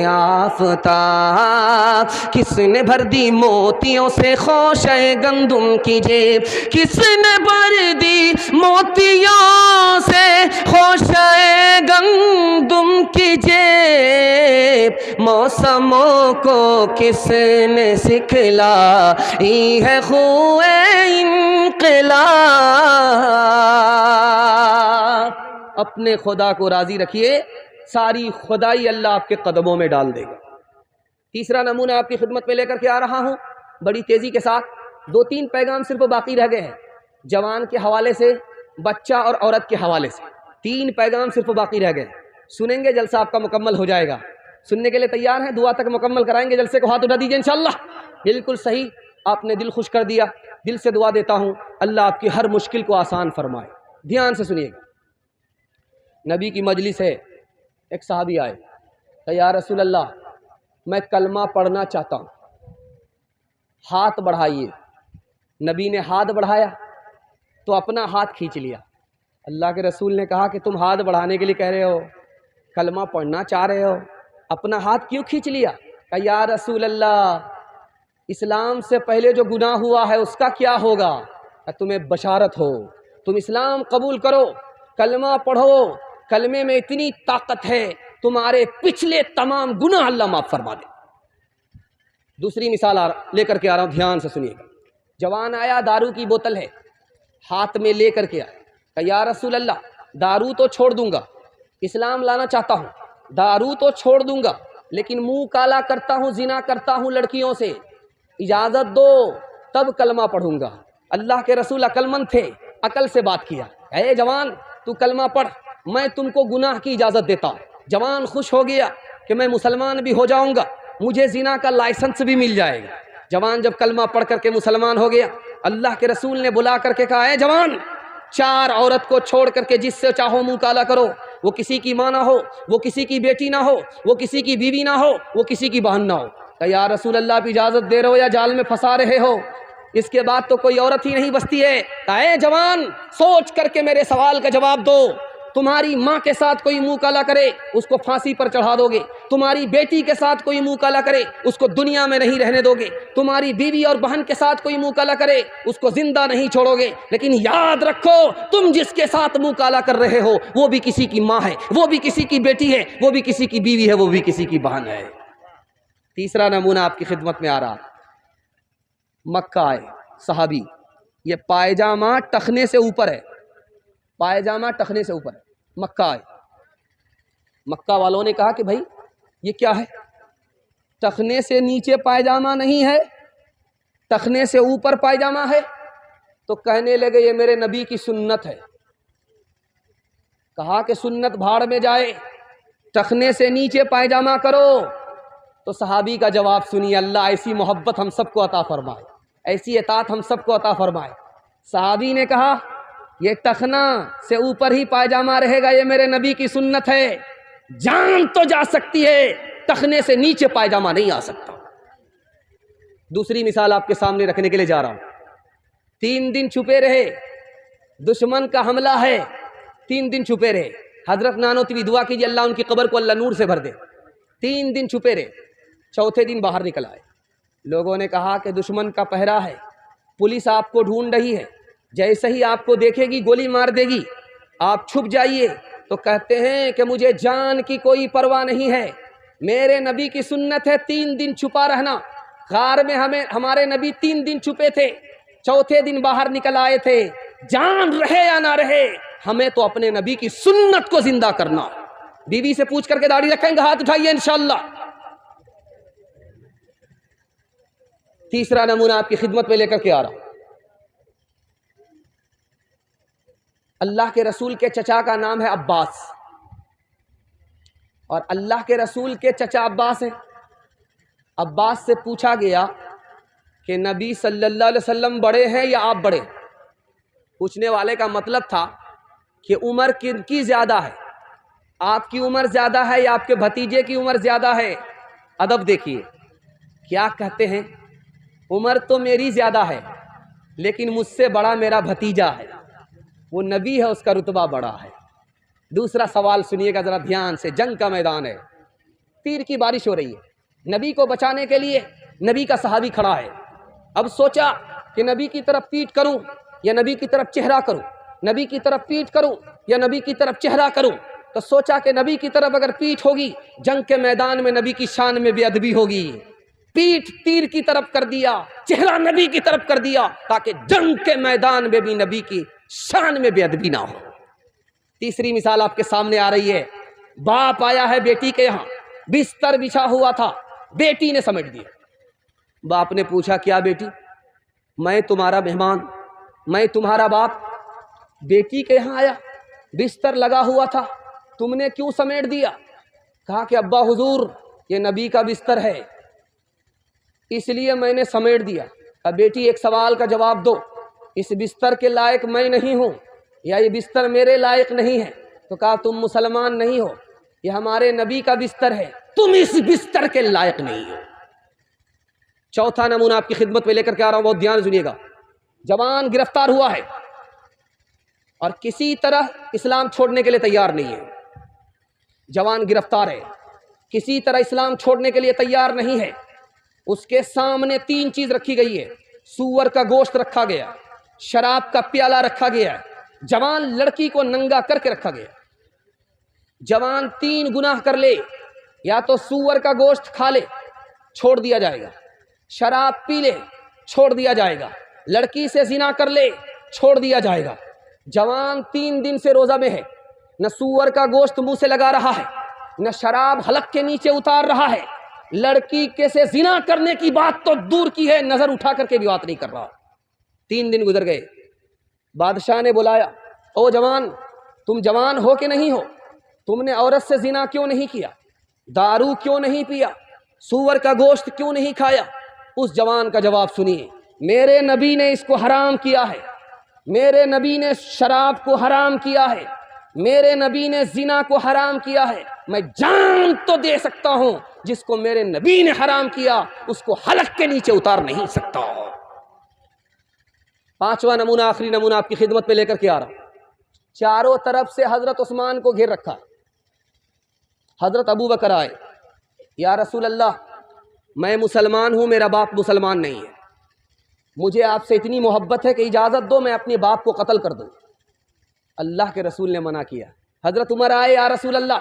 آفتاب، کس نے بھر دی موتیوں سے خوشہ گندم کی جیب، کس نے بھر دی موتیوں سے خوشہ گندم کی جیب، موسموں کو کس نے سکھلائی ہے خوئے انقلاب۔ اپنے خدا کو راضی رکھیے، ساری خدائی اللہ آپ کے قدموں میں ڈال دے گا۔ تیسرا نمونہ آپ کی خدمت میں لے کر کے آ رہا ہوں بڑی تیزی کے ساتھ۔ 2-3 پیغام صرف باقی رہ گئے ہیں، جوان کے حوالے سے، بچہ اور عورت کے حوالے سے 3 پیغام صرف باقی رہ گئے۔ سنیں گے جلسہ آپ کا مکمل ہو جائے گا۔ سننے کے لیے تیار ہیں؟ دعا تک مکمل کرائیں گے جلسے کو، ہاتھ اٹھا دیجئے انشاءاللہ۔ بالکل صحیح، آپ نے دل خوش کر دیا۔ دل سے دعا دیتا ہوں اللہ آپ کی ہر مشکل کو آسان فرمائے۔ دھیان سے سنیے گا۔ نبی کی مجلس ہے، ایک صحابی آئے کہ یا رسول اللہ میں کلمہ پڑھنا چاہتا ہوں، ہاتھ بڑھائیے۔ نبی نے ہاتھ بڑھایا تو اپنا ہاتھ کھینچ لیا۔ اللہ کے رسول نے کہا کہ تم ہاتھ بڑھانے کے لیے کہہ رہے ہو، کلمہ پڑھنا چاہ رہے ہو، اپنا ہاتھ کیوں کھینچ لیا؟ کہ یا رسول اللہ اسلام سے پہلے جو گناہ ہوا ہے اس کا کیا ہوگا؟ کہ تمہیں بشارت ہو، تم اسلام قبول کرو، کلمہ پڑھو، کلمے میں اتنی طاقت ہے تمہارے پچھلے تمام گناہ اللہ معاف فرما دے۔ دوسری مثال لے کر کے آ رہا ہوں، دھیان سے سنیے گا۔ جوان آیا، دارو کی بوتل ہے، ہاتھ میں لے کر کے آیا کہ یا رسول اللہ دارو تو چھوڑ دوں گا، اسلام لانا چاہتا ہوں، دارو تو چھوڑ دوں گا، لیکن منہ کالا کرتا ہوں، زنا کرتا ہوں لڑکیوں سے، اجازت دو تب کلمہ پڑھوں گا۔ اللہ کے رسول عقل مند تھے، عقل سے بات کیا، اے جوان تو کلمہ پڑھ، میں تم کو گناہ کی اجازت دیتا ہوں۔ جوان خوش ہو گیا کہ میں مسلمان بھی ہو جاؤں گا، مجھے زنا کا لائسنس بھی مل جائے گا۔ جوان جب کلمہ پڑھ کر کے مسلمان ہو گیا، اللہ کے رسول نے بلا کر کے کہا اے جوان 4 عورت کو چھوڑ کر کے جس سے چاہو منہ کالا کرو، وہ کسی کی ماں نہ ہو، وہ کسی کی بیٹی نہ ہو، وہ کسی کی بیوی نہ ہو، وہ کسی کی بہن نہ ہو۔ کہ یا رسول اللہ آپ اجازت دے رہے ہو یا جال میں پھنسا رہے ہو؟ اس کے بعد تو کوئی عورت ہی نہیں بچتی ہے۔ اے جوان سوچ کر کے میرے سوال کا جواب دو، تمہاری ماں کے ساتھ کوئی منہ کالا کرے اس کو پھانسی پر چڑھا دو گے، تمہاری بیٹی کے ساتھ کوئی منہ کالا کرے اس کو دنیا میں نہیں رہنے دو گے، تمہاری بیوی اور بہن کے ساتھ کوئی منہ کالا کرے اس کو زندہ نہیں چھوڑو گے، لیکن یاد رکھو تم جس کے ساتھ منہ کالا کر رہے ہو وہ بھی کسی کی ماں ہے، وہ بھی کسی کی بیٹی ہے، وہ بھی کسی کی بیوی ہے، وہ بھی کسی کی بہن ہے۔ تیسرا نمونہ آپ کی خدمت میں آ رہا، مکہ آئے صحابی، یہ پائجامہ ٹخنے سے اوپر ہے، پائجامہ ٹخنے سے اوپر ہے، مکہ آئے، مکہ والوں نے کہا کہ بھائی یہ کیا ہے، ٹخنے سے نیچے پائجامہ نہیں ہے، ٹخنے سے اوپر پائجامہ ہے، تو کہنے لگے یہ میرے نبی کی سنت ہے۔ کہا کہ سنت بھاڑ میں جائے، ٹخنے سے نیچے پائجامہ کرو۔ تو صحابی کا جواب سنیے، اللہ ایسی محبت ہم سب کو عطا فرمائے، ایسی اطاعت ہم سب کو عطا فرمائے۔ صحابی نے کہا یہ ٹخنا سے اوپر ہی پائجامہ رہے گا، یہ میرے نبی کی سنت ہے، جان تو جا سکتی ہے، ٹخنے سے نیچے پائجامہ نہیں آ سکتا۔ دوسری مثال آپ کے سامنے رکھنے کے لیے جا رہا ہوں، 3 دن چھپے رہے، دشمن کا حملہ ہے، 3 دن چھپے رہے۔ حضرت نانوتوی دعا کیجیے اللہ ان کی قبر کو اللہ نور سے بھر دے۔ 3 دن چھپے رہے، چوتھے دن باہر نکل آئے۔ لوگوں نے کہا کہ دشمن کا پہرا ہے، پولیس آپ کو ڈھونڈ رہی ہے، جیسے ہی آپ کو دیکھے گی گولی مار دے گی، آپ چھپ جائیے۔ تو کہتے ہیں کہ مجھے جان کی کوئی پرواہ نہیں ہے، میرے نبی کی سنت ہے 3 دن چھپا رہنا۔ غار میں ہمارے نبی 3 دن چھپے تھے، چوتھے دن باہر نکل آئے تھے۔ جان رہے یا نہ رہے، ہمیں تو اپنے نبی کی سنت کو زندہ کرنا۔ بیوی سے پوچھ کر کے داڑھی رکھیں گے، ہاتھ اٹھائیے انشاءاللہ۔ تیسرا نمونہ آپ کی خدمت میں لے کر کے آ رہا ہوں، اللہ کے رسول کے چچا کا نام ہے عباس، اور اللہ کے رسول کے چچا عباس ہیں۔ عباس سے پوچھا گیا کہ نبی صلی اللہ علیہ وسلم بڑے ہیں یا آپ بڑے؟ پوچھنے والے کا مطلب تھا کہ عمر کن کی زیادہ ہے، آپ کی عمر زیادہ ہے یا آپ کے بھتیجے کی عمر زیادہ ہے؟ ادب دیکھیے کیا کہتے ہیں، عمر تو میری زیادہ ہے لیکن مجھ سے بڑا میرا بھتیجا ہے، وہ نبی ہے، اس کا رتبہ بڑا ہے۔ دوسرا سوال سنیے گا ذرا دھیان سے، جنگ کا میدان ہے، تیر کی بارش ہو رہی ہے، نبی کو بچانے کے لیے نبی کا صحابی کھڑا ہے۔ اب سوچا کہ نبی کی طرف پیٹ کروں یا نبی کی طرف چہرہ کروں، نبی کی طرف پیٹ کروں یا نبی کی طرف چہرہ کروں؟ تو سوچا کہ نبی کی طرف اگر پیٹ ہوگی، جنگ کے میدان میں نبی کی شان میں بے ادبی ہوگی، پیٹ تیر کی طرف کر دیا، چہرہ نبی کی طرف کر دیا، تاکہ جنگ کے میدان میں بھی نبی کی شان میں بے ادبی نہ ہو۔ تیسری مثال آپ کے سامنے آ رہی ہے، باپ آیا ہے بیٹی کے یہاں، بستر بچھا ہوا تھا، بیٹی نے سمیٹ دیا۔ باپ نے پوچھا کیا بیٹی، میں تمہارا مہمان، میں تمہارا باپ، بیٹی کے یہاں آیا، بستر لگا ہوا تھا، تم نے کیوں سمیٹ دیا؟ کہا کہ ابا حضور یہ نبی کا بستر ہے اس لیے میں نے سمیٹ دیا۔ اب بیٹی ایک سوال کا جواب دو، اس بستر کے لائق میں نہیں ہوں یا یہ بستر میرے لائق نہیں ہے؟ تو کہا تم مسلمان نہیں ہو، یہ ہمارے نبی کا بستر ہے، تم اس بستر کے لائق نہیں ہو۔ چوتھا نمونہ آپ کی خدمت میں لے کر کے آ رہا ہوں، بہت دھیان سنیے گا۔ جوان گرفتار ہوا ہے اور کسی طرح اسلام چھوڑنے کے لیے تیار نہیں ہے، جوان گرفتار ہے، کسی طرح اسلام چھوڑنے کے لیے تیار نہیں ہے۔ اس کے سامنے 3 چیز رکھی گئی ہے، سور کا گوشت رکھا گیا، شراب کا پیالہ رکھا گیا ہے، جوان لڑکی کو ننگا کر کے رکھا گیا۔ جوان 3 گناہ کر لے، یا تو سور کا گوشت کھا لے چھوڑ دیا جائے گا، شراب پی لے چھوڑ دیا جائے گا، لڑکی سے زنا کر لے چھوڑ دیا جائے گا۔ جوان 3 دن سے روزہ میں ہے، نہ سور کا گوشت منہ سے لگا رہا ہے، نہ شراب حلق کے نیچے اتار رہا ہے، لڑکی کے سے زنا کرنے کی بات تو دور کی ہے، نظر اٹھا کر کے بھی بات نہیں کر رہا۔ 3 دن گزر گئے، بادشاہ نے بلایا، او جوان تم جوان ہو کہ نہیں ہو؟ تم نے عورت سے زنا کیوں نہیں کیا؟ دارو کیوں نہیں پیا؟ سور کا گوشت کیوں نہیں کھایا؟ اس جوان کا جواب سنیے، میرے نبی نے اس کو حرام کیا ہے، میرے نبی نے شراب کو حرام کیا ہے، میرے نبی نے زنا کو حرام کیا ہے، میں جان تو دے سکتا ہوں، جس کو میرے نبی نے حرام کیا اس کو حلق کے نیچے اتار نہیں سکتا۔ 5واں نمونہ، آخری نمونہ آپ کی خدمت میں لے کر کے آ رہا ہوں۔ چاروں طرف سے حضرت عثمان کو گھیر رکھا، حضرت ابو بکر آئے، یا رسول اللہ میں مسلمان ہوں، میرا باپ مسلمان نہیں ہے، مجھے آپ سے اتنی محبت ہے کہ اجازت دو میں اپنے باپ کو قتل کر دوں۔ اللہ کے رسول نے منع کیا۔ حضرت عمر آئے، یا رسول اللہ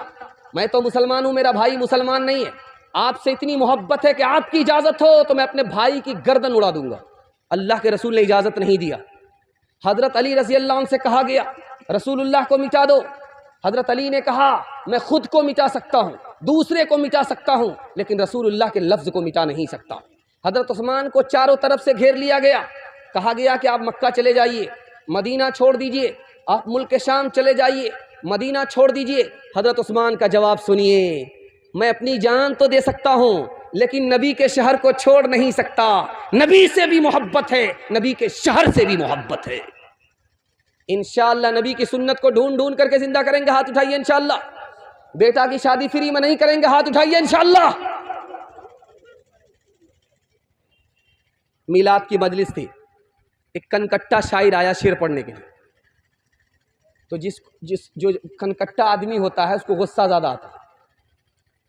میں تو مسلمان ہوں، میرا بھائی مسلمان نہیں ہے، آپ سے اتنی محبت ہے کہ آپ کی اجازت ہو تو میں اپنے بھائی کی گردن اڑا دوں گا. اللہ کے رسول نے اجازت نہیں دیا. حضرت علی رضی اللہ عنہ سے کہا گیا رسول اللہ کو مٹا دو. حضرت علی نے کہا میں خود کو مٹا سکتا ہوں, دوسرے کو مٹا سکتا ہوں, لیکن رسول اللہ کے لفظ کو مٹا نہیں سکتا. حضرت عثمان کو چاروں طرف سے گھیر لیا گیا. کہا گیا کہ آپ مکہ چلے جائیے, مدینہ چھوڑ دیجئے, آپ ملک شام چلے جائیے, مدینہ چھوڑ دیجئے. حضرت عثمان کا جواب سنیے, میں اپنی جان تو دے سکتا ہوں لیکن نبی کے شہر کو چھوڑ نہیں سکتا. نبی سے بھی محبت ہے, نبی کے شہر سے بھی محبت ہے. انشاءاللہ نبی کی سنت کو ڈھونڈ ڈھونڈ کر کے زندہ کریں گے, ہاتھ اٹھائیے انشاءاللہ. بیٹا کی شادی فری میں نہیں کریں گے, ہاتھ اٹھائیے انشاءاللہ. میلاد کی مجلس تھی, ایک کنکٹا شاعر آیا شعر پڑھنے کے لیے. تو جو کنکٹا آدمی ہوتا ہے اس کو غصہ زیادہ آتا ہے.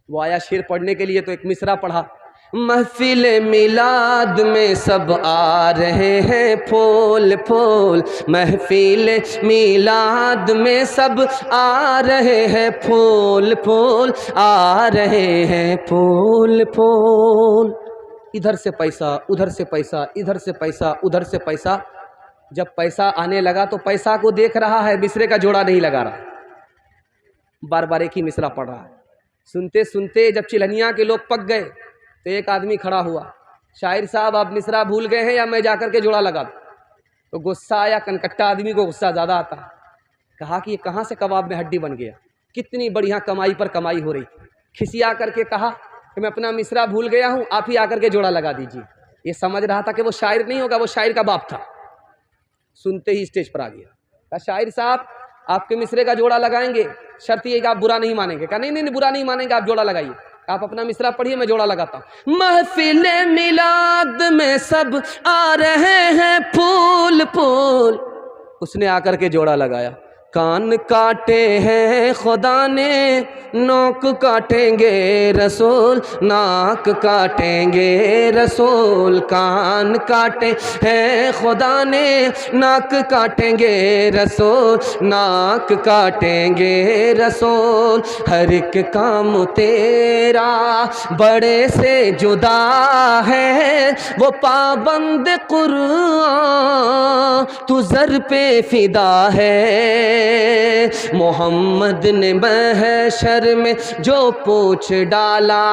وہ آیا شعر پڑھنے کے لیے تو ایک مصرع پڑھا, محفل میلاد میں سب آ رہے ہیں پھول پھول, محفل میلاد میں سب آ رہے ہیں پھول پھول, آ رہے ہیں پھول پھول. ادھر سے پیسہ, ادھر سے پیسہ, ادھر سے پیسہ, ادھر سے پیسہ. جب پیسہ آنے لگا تو پیسہ کو دیکھ رہا ہے, مصرے کا جوڑا نہیں لگا رہا, بار بار ایک ہی مصرع پڑھ رہا ہے. سنتے سنتے جب چلھنیاں کے لوگ پک گئے تو ایک آدمی کھڑا ہوا, شاعر صاحب آپ مصرع بھول گئے ہیں یا میں جا کر کے جوڑا لگا دوں؟ تو غصہ آیا, کنکٹا آدمی کو غصہ زیادہ آتا. کہا کہ یہ کہاں سے کباب میں ہڈی بن گیا, کتنی بڑھیا کمائی پر کمائی ہو رہی تھی. کھسیا کر کے کہا کہ میں اپنا مصرع بھول گیا ہوں, آپ ہی آ کر کے جوڑا لگا دیجیے. یہ سمجھ رہا تھا کہ وہ شاعر نہیں ہوگا, وہ شاعر کا باپ تھا. سنتے ہی اسٹیج پر آ گیا, کہا شاعر صاحب آپ کے مصرے کا جوڑا لگائیں گے, شرط یہ کہ آپ برا نہیں مانیں گے. کہا نہیں نہیں برا نہیں مانیں گے, آپ جوڑا لگائیے. آپ اپنا مصرع پڑھیے, میں جوڑا لگاتا ہوں. محفل میلاد میں سب آ رہے ہیں پھول پھول. اس نے آ کر کے جوڑا لگایا. کان کاٹے ہیں خدا نے, نوک کاٹیں گے رسول, ناک کاٹیں گے رسول. کان کاٹے ہیں خدا نے, ناک کاٹیں گے رسول, ناک کاٹیں گے رسول. ہر ایک کام تیرا بڑے سے جدا ہے, وہ پابند قرآن تو زر پہ فدا ہے. محمد نے محشر میں جو پوچھ ڈالا,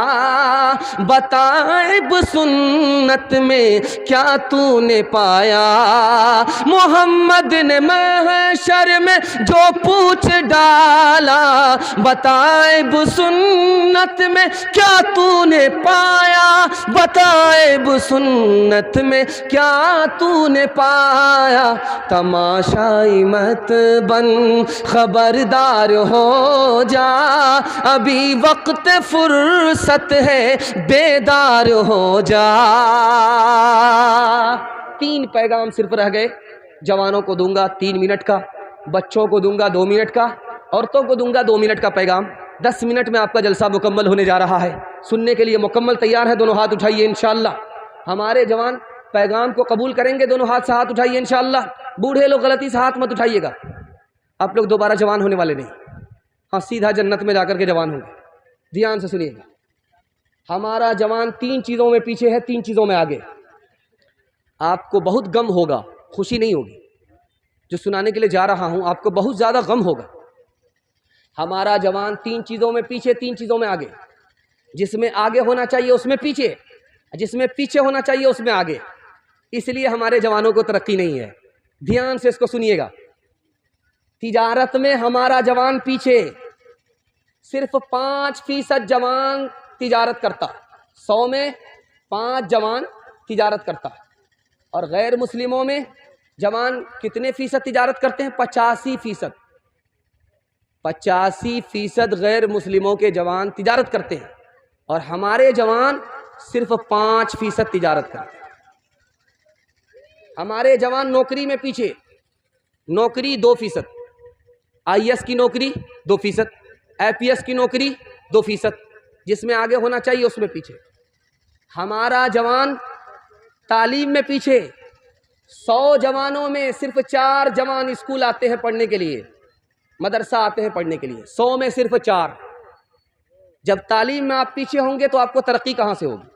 بتائب سنت میں کیا تو نے پایا. محمد نے محشر میں جو پوچھ ڈالا, بتائب سنت میں کیا تو نے پایا. بتائب سنت میں کیا تو نے پایا. تماشائی مت بن, خبردار ہو جا, ابھی وقت فرصت ہے, بیدار ہو جا. 3 پیغام صرف رہ گئے. جوانوں کو دوں گا 3 منٹ کا, بچوں کو دوں گا 2 منٹ کا, عورتوں کو دوں گا 2 منٹ کا پیغام. 10 منٹ میں آپ کا جلسہ مکمل ہونے جا رہا ہے. سننے کے لیے مکمل تیار ہے؟ دونوں ہاتھ اٹھائیے انشاءاللہ. ہمارے جوان پیغام کو قبول کریں گے, دونوں ہاتھ سے ہاتھ اٹھائیے انشاءاللہ. بوڑھے لوگ غلطی سے ہاتھ مت اٹھائیے گا, آپ لوگ دوبارہ جوان ہونے والے نہیں. ہاں سیدھا جنت میں جا کر کے جوان ہوں گے. دھیان سے سنیے گا. ہمارا جوان 3 چیزوں میں پیچھے ہے, 3 چیزوں میں آگے. آپ کو بہت غم ہوگا, خوشی نہیں ہوگی. جو سنانے کے لیے جا رہا ہوں آپ کو بہت زیادہ غم ہوگا. ہمارا جوان 3 چیزوں میں پیچھے, 3 چیزوں میں آگے. جس میں آگے ہونا چاہیے اس میں پیچھے, جس میں پیچھے ہونا چاہیے اس میں آگے. اس لیے ہمارے جوانوں کو ترقی نہیں ہے. دھیان سے اس کو سنیے گا. تجارت میں ہمارا جوان پیچھے, صرف 5% جوان تجارت کرتا. 100 میں 5 جوان تجارت کرتا. اور غیر مسلموں میں جوان کتنے فیصد تجارت کرتے ہیں؟ 85%. 85% غیر مسلموں کے جوان تجارت کرتے ہیں, اور ہمارے جوان صرف 5% تجارت کرتے ہیں. ہمارے جوان نوکری میں پیچھے. نوکری 2%, IAS کی نوکری 2%, IPS کی نوکری 2%. جس میں آگے ہونا چاہیے اس میں پیچھے. ہمارا جوان تعلیم میں پیچھے. 100 جوانوں میں صرف 4 جوان اسکول آتے ہیں پڑھنے کے لیے, مدرسہ آتے ہیں پڑھنے کے لیے. 100 میں صرف 4. جب تعلیم میں آپ پیچھے ہوں گے تو آپ کو ترقی کہاں سے ہوگی؟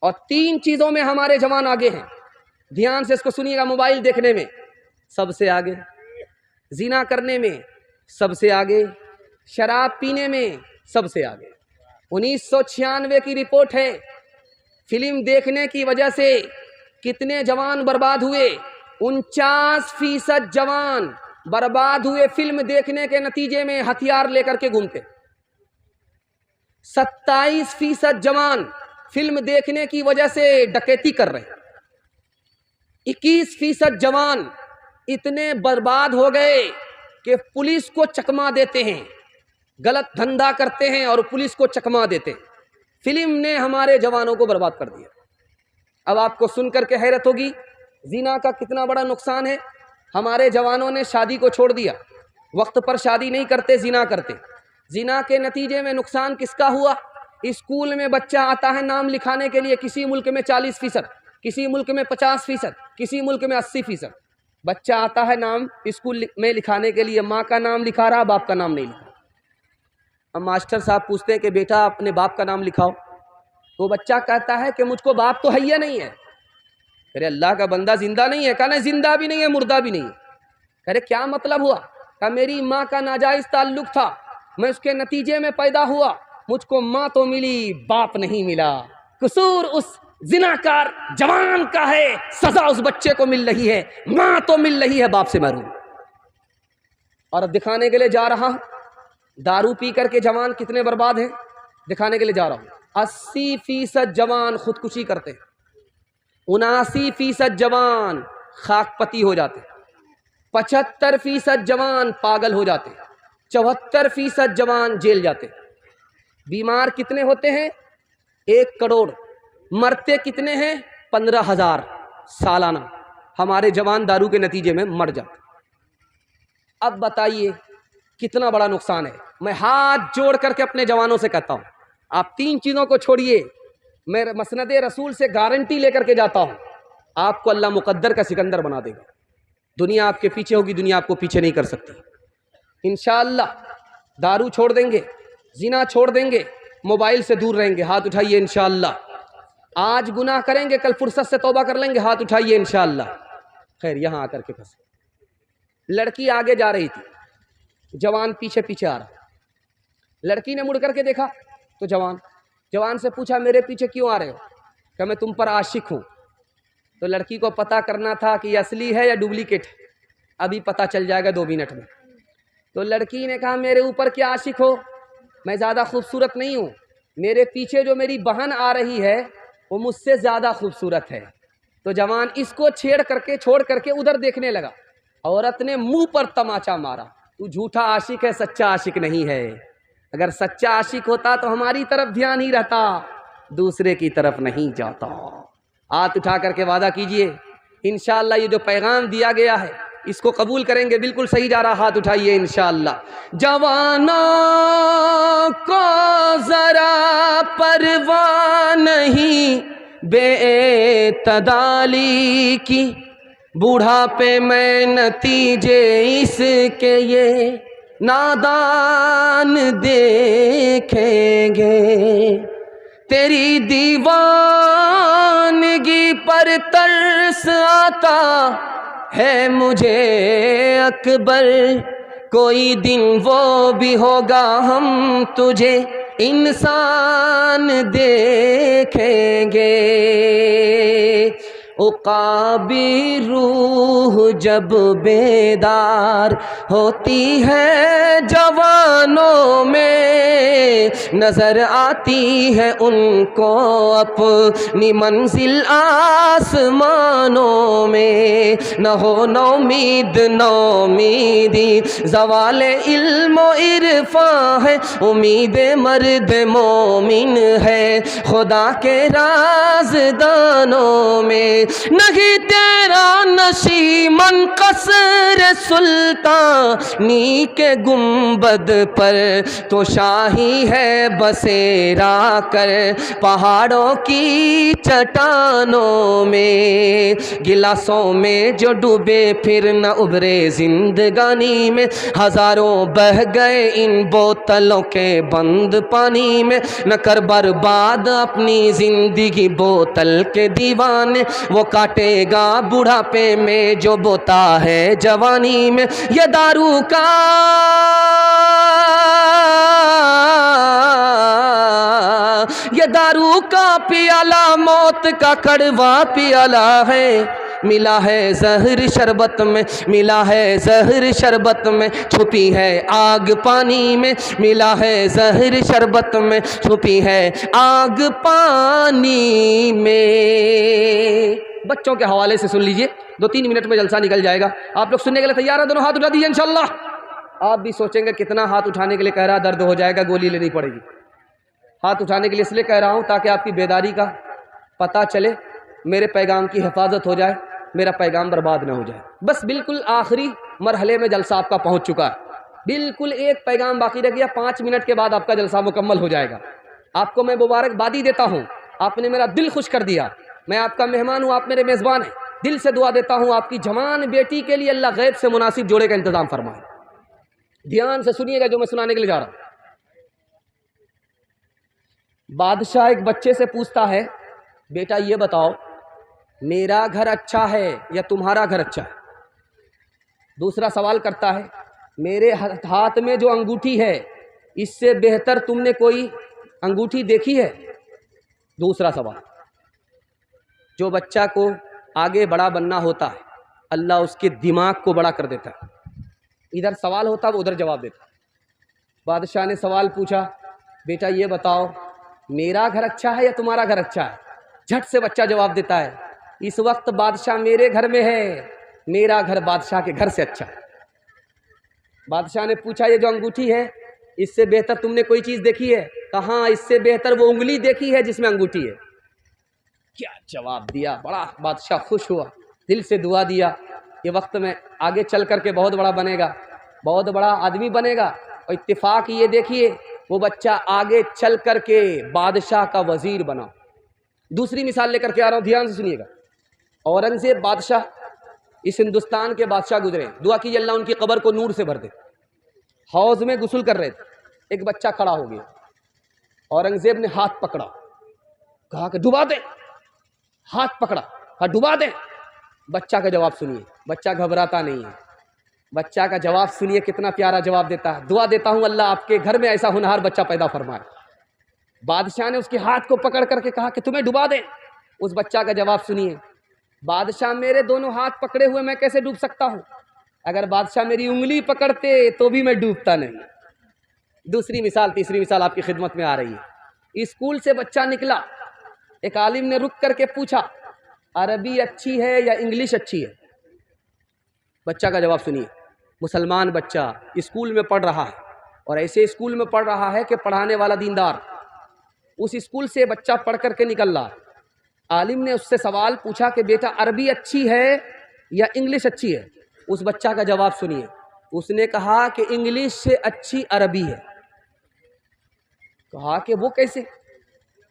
اور 3 چیزوں میں ہمارے جوان آگے ہیں، دھیان سے اس کو سنیے گا۔ موبائل دیکھنے میں سب سے آگے، زنا کرنے میں سب سے آگے، شراب پینے میں سب سے آگے۔ 1996 کی رپورٹ ہے، فلم دیکھنے کی وجہ سے کتنے جوان برباد ہوئے؟ 49% جوان برباد ہوئے فلم دیکھنے کے نتیجے میں، ہتھیار لے کر کے گھومتے۔ 27% جوان فلم دیکھنے کی وجہ سے ڈکیتی کر رہے ہیں۔ 21% جوان اتنے برباد ہو گئے کہ پولیس کو چکما دیتے ہیں، غلط دھندا کرتے ہیں اور پولیس کو چکما دیتے ہیں۔ فلم نے ہمارے جوانوں کو برباد کر دیا۔ اب آپ کو سن کر کے حیرت ہوگی، زنا کا کتنا بڑا نقصان ہے۔ ہمارے جوانوں نے شادی کو چھوڑ دیا، وقت پر شادی نہیں کرتے، زنا کرتے۔ زنا کے نتیجے میں نقصان کس کا ہوا؟ اسکول میں بچہ آتا ہے نام لکھانے کے لیے، کسی ملک میں 40%، کسی ملک میں 50%، کسی ملک میں 80%۔ بچہ آتا ہے نام اسکول میں لکھانے کے لیے، ماں کا نام لکھا رہا، باپ کا نام نہیں لکھا۔ اب ماسٹر صاحب پوچھتے ہیں کہ بیٹا اپنے باپ کا نام لکھاؤ، تو بچہ کہتا ہے کہ مجھ کو باپ تو ہے ہی نہیں ہے۔ ارے اللہ کا بندہ زندہ نہیں ہے؟ کہا نہیں، زندہ بھی نہیں ہے، مردہ بھی نہیں ہے۔ ارے کیا مطلب ہوا؟ کہا میری ماں کا ناجائز تعلق تھا، میں اس کے نتیجے میں پیدا ہوا، مجھ کو ماں تو ملی، باپ نہیں ملا۔ قصور اس زناکار جوان کا ہے، سزا اس بچے کو مل رہی ہے، ماں تو مل رہی ہے، باپ سے محروم۔ اور اب دکھانے کے لیے جا رہا ہوں، دارو پی کر کے جوان کتنے برباد ہیں، دکھانے کے لیے جا رہا ہوں۔ 80% جوان خودکشی کرتے ہیں، 79% جوان خاک پتی ہو جاتے، 75% جوان پاگل ہو جاتے، 74% جوان جیل جاتے۔ بیمار کتنے ہوتے ہیں؟ 1 کروڑ۔ مرتے کتنے ہیں؟ 15,000 سالانہ ہمارے جوان دارو کے نتیجے میں مر جاتے۔ اب بتائیے کتنا بڑا نقصان ہے۔ میں ہاتھ جوڑ کر کے اپنے جوانوں سے کہتا ہوں، آپ 3 چیزوں کو چھوڑیے، میں مسند رسول سے گارنٹی لے کر کے جاتا ہوں، آپ کو اللہ مقدر کا سکندر بنا دے گا۔ دنیا آپ کے پیچھے ہوگی، دنیا آپ کو پیچھے نہیں کر سکتی انشاءاللہ۔ دارو چھوڑ دیں گے، زنا چھوڑ دیں گے، موبائل سے دور رہیں گے، ہاتھ اٹھائیے انشاءاللہ۔ آج گناہ کریں گے، کل فرصت سے توبہ کر لیں گے، ہاتھ اٹھائیے انشاءاللہ۔ خیر یہاں آ کر کے پھنسے۔ لڑکی آگے جا رہی تھی، جوان پیچھے پیچھے آ رہا۔ لڑکی نے مڑ کر کے دیکھا تو جوان سے پوچھا میرے پیچھے کیوں آ رہے ہو؟ کہ میں تم پر عاشق ہوں۔ تو لڑکی کو پتہ کرنا تھا کہ یہ اصلی ہے یا ڈپلیکیٹ ہے، ابھی پتہ چل جائے گا 2 منٹ میں۔ تو لڑکی نے کہا میرے اوپر کیا عاشق ہو، میں زیادہ خوبصورت نہیں ہوں، میرے پیچھے جو میری بہن آ رہی ہے وہ مجھ سے زیادہ خوبصورت ہے۔ تو جوان اس کو چھوڑ کر کے ادھر دیکھنے لگا۔ عورت نے منہ پر تماچا مارا، تو جھوٹا عاشق ہے، سچا عاشق نہیں ہے۔ اگر سچا عاشق ہوتا تو ہماری طرف دھیان ہی رہتا، دوسرے کی طرف نہیں جاتا۔ ہاتھ اٹھا کر کے وعدہ کیجئے انشاءاللہ یہ جو پیغام دیا گیا ہے اس کو قبول کریں گے، بالکل صحیح جا رہا، ہاتھ اٹھائیے انشاءاللہ۔ جوانوں کو ذرا پرواہ نہیں بے اعتدالی کی، بوڑھاپے میں نتیجے اس کے یہ نادان دیکھیں گے۔ تیری دیوانگی پر ترس آتا ہے مجھے اکبر، کوئی دن وہ بھی ہوگا ہم تجھے انسان دیکھیں گے۔ عقابی روح جب بیدار ہوتی ہے جوانوں میں، نظر آتی ہے ان کو اپنی منزل آسمانوں میں۔ نہ ہو نومید نومیدی، زوال علم و عرفان ہے، امید مرد مومن ہے خدا کے رازدانوں میں۔ نہیں تیرا نشیمن قصر سلطانی کے گنبد پر تو شاہی ہے بسیرا کر پہاڑوں کی چٹانوں میں، گلاسوں میں جو ڈوبے پھر نہ ابھرے زندگانی میں، ہزاروں بہ گئے ان بوتلوں کے بند پانی میں، نہ کر برباد اپنی زندگی بوتل کے دیوانے، وہ کاٹے گا بڑھاپے میں جو بوتا ہے جوانی میں، یہ دارو کا پیالہ موت کا کڑوا پیالہ ہے، ملا ہے زہر شربت میں، ملا ہے زہر شربت میں، چھپی ہے آگ پانی میں، ملا ہے زہر شربت میں، چھپی ہے آگ پانی میں۔ بچوں کے حوالے سے سن لیجئے، 2-3 منٹ میں جلسہ نکل جائے گا۔ آپ لوگ سننے کے لیے تیار ہیں؟ دونوں ہاتھ اٹھا دیجئے انشاءاللہ۔ آپ بھی سوچیں گے کتنا ہاتھ اٹھانے کے لیے کہہ رہا، درد ہو جائے گا، گولی لینی پڑے گی۔ ہاتھ اٹھانے کے لیے اس لیے کہہ رہا ہوں تاکہ آپ کی بیداری کا پتہ چلے، میرے پیغام کی حفاظت ہو جائے، میرا پیغام برباد نہ ہو جائے۔ بس بالکل آخری مرحلے میں جلسہ آپ کا پہنچ چکا ہے، بالکل ایک پیغام باقی رہ گیا، 5 منٹ کے بعد آپ کا جلسہ مکمل ہو جائے گا۔ آپ کو میں مبارکبادی دیتا ہوں، آپ نے میرا دل خوش کر دیا، میں آپ کا مہمان ہوں، آپ میرے میزبان ہیں۔ دل سے دعا دیتا ہوں آپ کی جوان بیٹی کے لیے اللہ غیب سے مناسب جوڑے کا انتظام فرمائے۔ دھیان سے سنیے گا جو میں سنانے کے لیے جا رہا ہوں۔ بادشاہ ایک بچے سے پوچھتا ہے، بیٹا یہ بتاؤ میرا گھر اچھا ہے یا تمہارا گھر اچھا ہے؟ دوسرا سوال کرتا ہے، میرے ہاتھ میں جو انگوٹھی ہے اس سے بہتر تم نے کوئی انگوٹھی دیکھی ہے؟ دوسرا سوال۔ جو بچہ کو آگے بڑا بننا ہوتا ہے اللہ اس کے دماغ کو بڑا کر دیتا ہے، ادھر سوال ہوتا ہے وہ ادھر جواب دیتا ہے۔ بادشاہ نے سوال پوچھا، بیٹا یہ بتاؤ میرا گھر اچھا ہے یا تمہارا گھر اچھا ہے؟ جھٹ سے بچہ جواب دیتا ہے، اس وقت بادشاہ میرے گھر میں ہے، میرا گھر بادشاہ کے گھر سے اچھا ہے۔ بادشاہ نے پوچھا یہ جو انگوٹھی ہے اس سے بہتر تم نے کوئی چیز دیکھی ہے؟ کہاں اس سے بہتر وہ انگلی دیکھی ہے جس میں انگوٹھی ہے۔ کیا جواب دیا، بڑا بادشاہ خوش ہوا، دل سے دعا دیا، یہ وقت میں آگے چل کر کے بہت بڑا بنے گا، بہت بڑا آدمی بنے گا۔ اور اتفاق یہ دیکھیے وہ بچہ آگے چل کر کے بادشاہ کا وزیر بنا۔ دوسری مثال لے کر کے آ رہا ہوں، دھیان سے سنیے گا۔ اورنگزیب بادشاہ اس ہندوستان کے بادشاہ گزرے، دعا کیجیے اللہ ان کی قبر کو نور سے بھر دے۔ حوض میں غسل کر رہے تھے، ایک بچہ کھڑا ہو گیا، اورنگزیب نے ہاتھ پکڑا، کہا کہ ڈبا دیں، ہاتھ پکڑا، کہا ڈبا دیں۔ بچہ کا جواب سنیے، بچہ گھبراتا نہیں ہے، بچہ کا جواب سنیے کتنا پیارا جواب دیتا ہے۔ دعا دیتا ہوں اللہ آپ کے گھر میں ایسا ہونہار بچہ پیدا فرمائے۔ بادشاہ نے اس کے ہاتھ کو پکڑ کر کے کہا کہ تمہیں ڈبا دیں۔ اس بچہ کا جواب سنیے، بادشاہ میرے دونوں ہاتھ پکڑے ہوئے میں کیسے ڈوب سکتا ہوں؟ اگر بادشاہ میری انگلی پکڑتے تو بھی میں ڈوبتا نہیں۔ دوسری مثال، تیسری مثال آپ کی خدمت میں آ رہی ہے۔ اسکول سے بچہ نکلا، ایک عالم نے رک کر کے پوچھا عربی اچھی ہے یا انگلش اچھی ہے؟ بچہ کا جواب سنیے، مسلمان بچہ اسکول میں پڑھ رہا ہے اور ایسے اسکول میں پڑھ رہا ہے کہ پڑھانے والا دیندار، اس اسکول سے بچہ پڑھ کر کے نکل رہا۔ عالم نے اس سے سوال پوچھا کہ بیٹا عربی اچھی ہے یا انگلش اچھی ہے؟ اس بچہ کا جواب سنیے، اس نے کہا کہ انگلش سے اچھی عربی ہے۔ کہا کہ وہ کیسے؟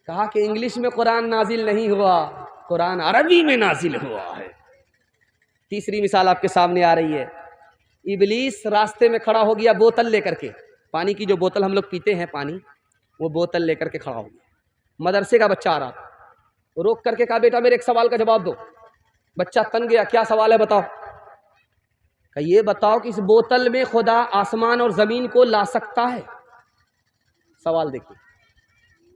کہا کہ انگلش میں قرآن نازل نہیں ہوا، قرآن عربی میں نازل ہوا ہے۔ تیسری مثال آپ کے سامنے آ رہی ہے، ابلیس راستے میں کھڑا ہو گیا بوتل لے کر کے، پانی کی جو بوتل ہم لوگ پیتے ہیں پانی، وہ بوتل لے کر کے کھڑا ہو گیا۔ مدرسے کا بچہ آ رہا تھا، روک کر کے کہا بیٹا میرے ایک سوال کا جواب دو۔ بچہ تن گیا، کیا سوال ہے بتاؤ؟ کہ یہ بتاؤ کہ اس بوتل میں خدا آسمان اور زمین کو لا سکتا ہے؟ سوال دیکھیے،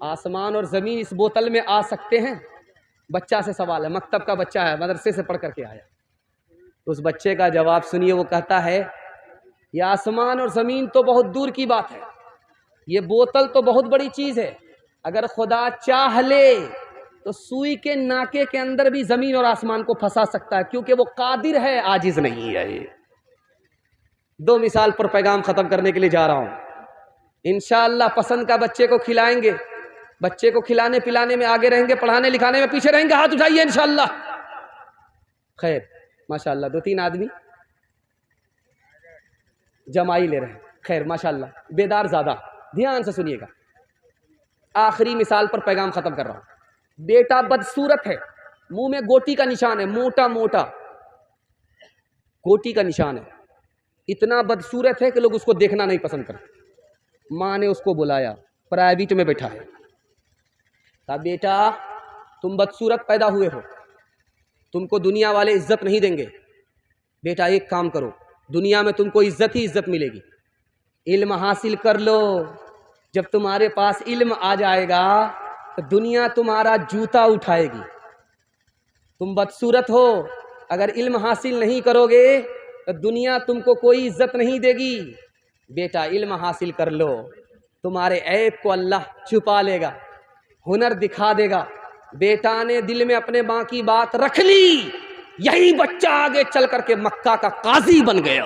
آسمان اور زمین اس بوتل میں آ سکتے ہیں؟ بچہ سے سوال ہے، مکتب کا بچہ ہے، مدرسے سے پڑھ کر کے آیا۔ اس بچے کا جواب سنیے، وہ کہتا ہے یہ آسمان اور زمین تو بہت دور کی بات ہے، یہ بوتل تو بہت بڑی چیز ہے، اگر خدا چاہ لے تو سوئی کے ناکے کے اندر بھی زمین اور آسمان کو پھنسا سکتا ہے، کیونکہ وہ قادر ہے، عاجز نہیں ہے۔ دو مثال پر پیغام ختم کرنے کے لیے جا رہا ہوں۔ انشاءاللہ پسند کا بچے کو کھلائیں گے، بچے کو کھلانے پلانے میں آگے رہیں گے، پڑھانے لکھانے میں پیچھے رہیں گے، ہاتھ اٹھائیے انشاءاللہ۔ خیر ماشاء اللہ 2-3 آدمی جمائی لے رہے ہیں. خیر ماشاء اللہ بیدار زیادہ. دھیان سے سنیے گا, آخری مثال پر پیغام ختم کر رہا ہوں. بیٹا بدصورت ہے, منہ میں گوٹی کا نشان ہے, موٹا موٹا گوٹی کا نشان ہے, اتنا بدصورت ہے کہ لوگ اس کو دیکھنا نہیں پسند کرتے. ماں نے اس کو بلایا, پرائیویٹ میں بیٹھا ہے, کہا بیٹا تم بدصورت پیدا ہوئے ہو, تم کو دنیا والے عزت نہیں دیں گے. بیٹا ایک کام کرو, دنیا میں تم کو عزت ہی عزت ملے گی, علم حاصل کر لو. جب تمہارے پاس علم آ جائے گا تو دنیا تمہارا جوتا اٹھائے گی. تم بدصورت ہو, اگر علم حاصل نہیں کرو گے تو دنیا تم کو کوئی عزت نہیں دے گی. بیٹا علم حاصل کر لو, تمہارے عیب کو اللہ چھپا لے گا, ہنر دکھا دے گا. بیٹا نے دل میں اپنے ماں کی بات رکھ لی, یہی بچہ آگے چل کر کے مکہ کا قاضی بن گیا.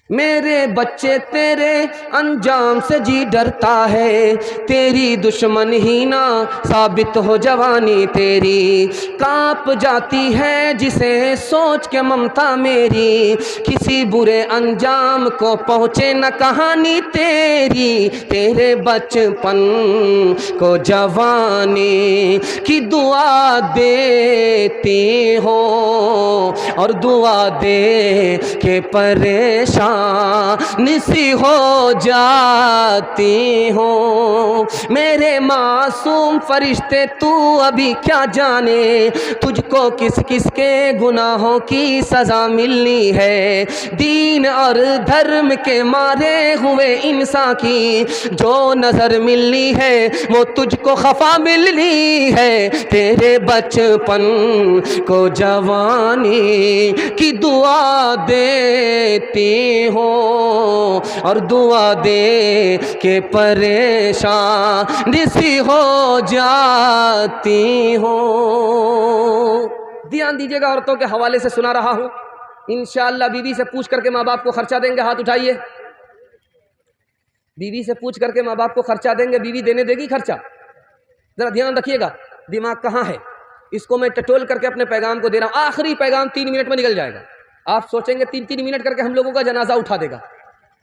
میرے بچے تیرے انجام سے جی ڈرتا ہے, تیری دشمن ہی نہ ثابت ہو جوانی تیری. کانپ جاتی ہے جسے سوچ کے ممتا میری, کسی برے انجام کو پہنچے نہ کہانی تیری. تیرے بچپن کو جوانی کی دعا دیتی ہو, اور دعا دے کے پریشان نسی ہو جاتی ہوں. میرے معصوم فرشتے تو ابھی کیا جانے, تجھ کو کس کس کے گناہوں کی سزا ملنی ہے. دین اور دھرم کے مارے ہوئے انسان کی جو نظر ملنی ہے وہ تجھ کو خفا ملنی ہے. تیرے بچپن کو جوانی کی دعا دیتی ہوں, اور دعا دے کہ پریشان سی ہو جاتی ہوں. دھیان دیجیے گا, عورتوں کے حوالے سے سنا رہا ہوں. انشاءاللہ بیوی سے پوچھ کر کے ماں باپ کو خرچہ دیں گے, ہاتھ اٹھائیے. بیوی سے پوچھ کر کے ماں باپ کو خرچہ دیں گے, بیوی دینے دے گی خرچہ؟ ذرا دھیان رکھیے گا, دماغ کہاں ہے. اس کو میں ٹٹول کر کے اپنے پیغام کو دے رہا ہوں. آخری پیغام 3 منٹ میں نکل جائے گا. آپ سوچیں گے 3 منٹ کر کے ہم لوگوں کا جنازہ اٹھا دے گا,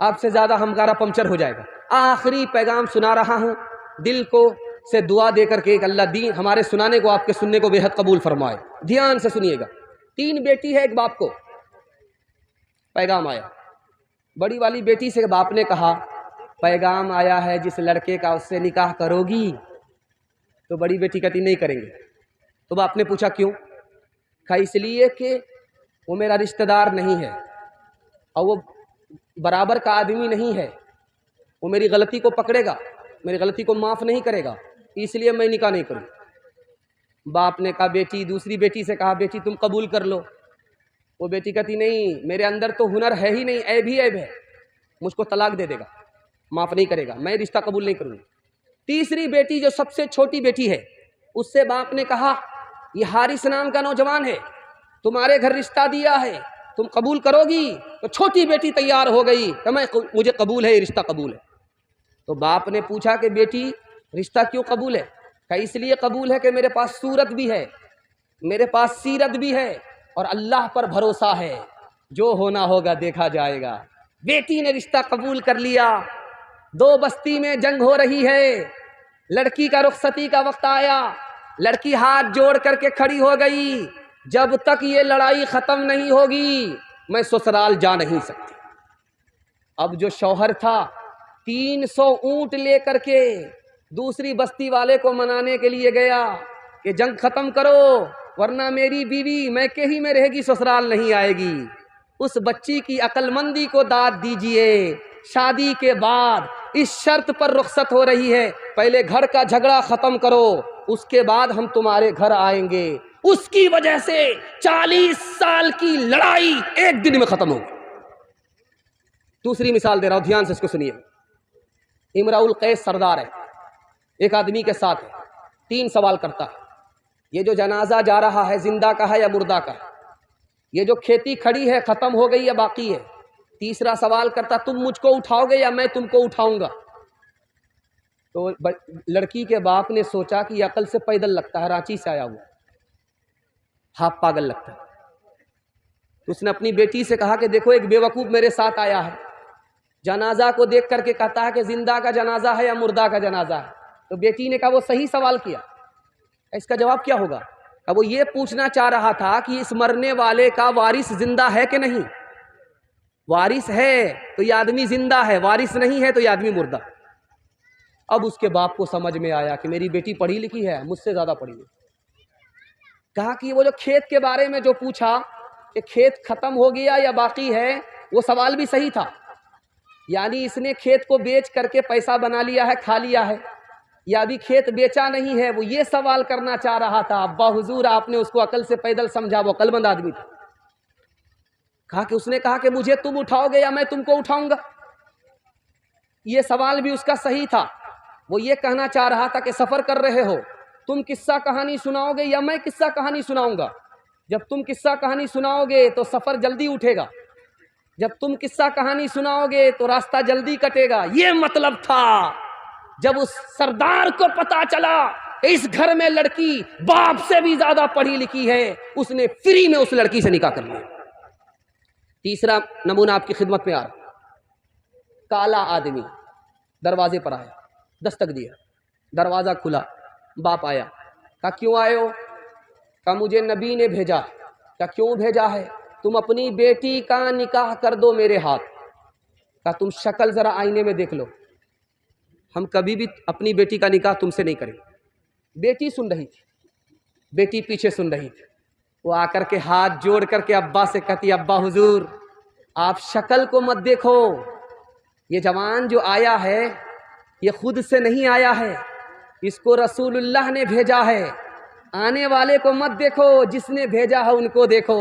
آپ سے زیادہ ہمکارا پنکچر ہو جائے گا. آخری پیغام سنا رہا ہوں, دل کو سے دعا دے کر کے کہ اللہ دین ہمارے سنانے کو, آپ کے سننے کو بے حد قبول فرمائے. دھیان سے سنیے گا. 3 بیٹی ہے, ایک باپ کو پیغام آیا. بڑی والی بیٹی سے باپ نے کہا پیغام آیا ہے جس لڑکے کا اس سے نکاح کرو گی؟ تو بڑی بیٹی کہتی نہیں کریں گے. تو باپ نے پوچھا کیوں؟ کہا اس لیے کہ وہ میرا رشتہ دار نہیں ہے, اور وہ برابر کا آدمی نہیں ہے, وہ میری غلطی کو پکڑے گا, میری غلطی کو معاف نہیں کرے گا, اس لیے میں نکاح نہیں کروں. باپ نے کہا بیٹی, دوسری بیٹی سے کہا بیٹی تم قبول کر لو. وہ بیٹی کہتی نہیں, میرے اندر تو ہنر ہے ہی نہیں, عیب ہی عیب ہے, مجھ کو طلاق دے دے گا, معاف نہیں کرے گا, میں رشتہ قبول نہیں کروں. تیسری بیٹی جو سب سے چھوٹی بیٹی ہے, اس سے باپ نے کہا یہ حارث نام کا نوجوان ہے, تمہارے گھر رشتہ دیا ہے, تم قبول کرو گی؟ تو چھوٹی بیٹی تیار ہو گئی کہ مجھے قبول ہے, یہ رشتہ قبول ہے. تو باپ نے پوچھا کہ بیٹی رشتہ کیوں قبول ہے؟ کہ اس لیے قبول ہے کہ میرے پاس صورت بھی ہے, میرے پاس سیرت بھی ہے, اور اللہ پر بھروسہ ہے, جو ہونا ہوگا دیکھا جائے گا. بیٹی نے رشتہ قبول کر لیا. 2 بستی میں جنگ ہو رہی ہے, لڑکی کا رخصتی کا وقت آیا, لڑکی ہاتھ جوڑ کر کے کھڑی ہو گئی, جب تک یہ لڑائی ختم نہیں ہوگی میں سسرال جا نہیں سکتی. اب جو شوہر تھا 300 اونٹ لے کر کے دوسری بستی والے کو منانے کے لیے گیا کہ جنگ ختم کرو ورنہ میری بیوی میکے ہی میں رہے گی, سسرال نہیں آئے گی. اس بچی کی عقل مندی کو داد دیجئے. شادی کے بعد اس شرط پر رخصت ہو رہی ہے, پہلے گھر کا جھگڑا ختم کرو, اس کے بعد ہم تمہارے گھر آئیں گے. اس کی وجہ سے 40 سال کی لڑائی ایک دن میں ختم ہو گئی. دوسری مثال دے رہا ہوں, دھیان سے اس کو سنیے. امراء القیس سردار ہے, ایک آدمی کے ساتھ ہے, 3 سوال کرتا ہے, یہ جو جنازہ جا رہا ہے زندہ کا ہے یا مردہ کا ہے, یہ جو کھیتی کھڑی ہے ختم ہو گئی یا باقی ہے. تیسرا سوال کرتا تم مجھ کو اٹھاؤ گے یا میں تم کو اٹھاؤں گا. تو لڑکی کے باپ نے سوچا کہ یہ عقل سے پیدل لگتا ہے, رانچی سے آیا ہوا, ہاں پاگل لگتا ہے. تو اس نے اپنی بیٹی سے کہا کہ دیکھو ایک بیوقوف میرے ساتھ آیا ہے, جنازہ کو دیکھ کر کے کہتا ہے کہ زندہ کا جنازہ ہے یا مردہ کا جنازہ ہے. تو بیٹی نے کہا وہ صحیح سوال کیا, اس کا جواب کیا ہوگا؟ کہ وہ یہ پوچھنا چاہ رہا تھا کہ اس مرنے والے کا وارث زندہ ہے کہ نہیں. وارث ہے تو یہ آدمی زندہ ہے, وارث نہیں ہے تو یہ آدمی مردہ. اب اس کے باپ کو سمجھ میں آیا کہ میری بیٹی پڑھی لکھی ہے, مجھ سے زیادہ پڑھی لکھی. کہا کہ وہ جو کھیت کے بارے میں جو پوچھا کہ کھیت ختم ہو گیا یا باقی ہے, وہ سوال بھی صحیح تھا. یعنی اس نے کھیت کو بیچ کر کے پیسہ بنا لیا ہے, کھا لیا ہے, یا ابھی کھیت بیچا نہیں ہے. وہ یہ سوال کرنا چاہ رہا تھا. ابا حضور آپ نے اس کو عقل سے پیدل سمجھا, وہ عقل مند آدمی تھا. کہا کہ اس نے کہا کہ مجھے تم اٹھاؤ گے یا میں تم کو اٹھاؤں گا. یہ سوال بھی اس کا صحیح تھا. وہ یہ کہنا چاہ رہا تھا کہ سفر کر رہے ہو, تم قصہ کہانی سناؤ گے یا میں قصہ کہانی سناؤں گا. جب تم قصہ کہانی سناؤ گے تو سفر جلدی اٹھے گا, جب تم قصہ کہانی سناؤ گے تو راستہ جلدی کٹے گا. یہ مطلب تھا. جب اس سردار کو پتا چلا کہ اس گھر میں لڑکی باپ سے بھی زیادہ پڑھی لکھی ہے, اس نے فری میں اس لڑکی سے نکاح کر لیا. تیسرا نمونہ آپ کی خدمت میں آ رہا. کالا آدمی دروازے پر آیا, دستک دیا, دروازہ کھلا, باپ آیا. کہا کیوں آئے ہو؟ کہا مجھے نبی نے بھیجا. کہا کیوں بھیجا ہے؟ تم اپنی بیٹی کا نکاح کر دو میرے ہاتھ. کہا تم شکل ذرا آئینے میں دیکھ لو, ہم کبھی بھی اپنی بیٹی کا نکاح تم سے نہیں کریں. بیٹی سن رہی تھی, بیٹی پیچھے سن رہی تھی. وہ آ کر کے ہاتھ جوڑ کر کے ابا سے کہتی ابا حضور آپ شکل کو مت دیکھو, یہ جوان جو آیا ہے یہ خود سے نہیں آیا ہے, اس کو رسول اللہ نے بھیجا ہے. آنے والے کو مت دیکھو, جس نے بھیجا ہے ان کو دیکھو.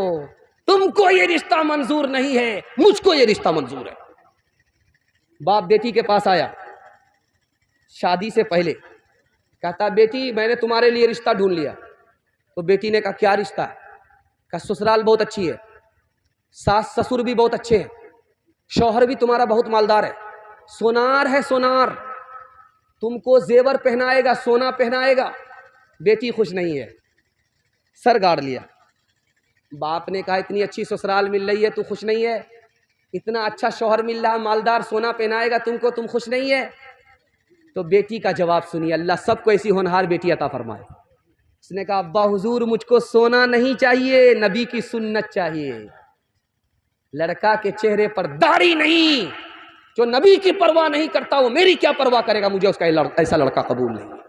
تم کو یہ رشتہ منظور نہیں ہے, مجھ کو یہ رشتہ منظور ہے. باپ بیٹی کے پاس آیا شادی سے پہلے, کہتا بیٹی میں نے تمہارے لیے رشتہ ڈھونڈ لیا. تو بیٹی نے کہا کیا رشتہ ہے؟ کہا سسرال بہت اچھی ہے, ساس سسر بھی بہت اچھے ہیں, شوہر بھی تمہارا بہت مالدار ہے, سونار ہے سونار, تم کو زیور پہنائے گا, سونا پہنائے گا. بیٹی خوش نہیں ہے, سر گاڑ لیا. باپ نے کہا اتنی اچھی سسرال مل رہی ہے تو خوش نہیں ہے؟ اتنا اچھا شوہر مل رہا, مالدار, سونا پہنائے گا تم کو, تم خوش نہیں ہے؟ تو بیٹی کا جواب سنیے, اللہ سب کو ایسی ہونہار بیٹی عطا فرمائے. اس نے کہا ابا حضور مجھ کو سونا نہیں چاہیے, نبی کی سنت چاہیے. لڑکا کے چہرے پر داڑھی نہیں, جو نبی کی پرواہ نہیں کرتا وہ میری کیا پرواہ کرے گا, مجھے اس کا ایسا لڑکا قبول نہیں.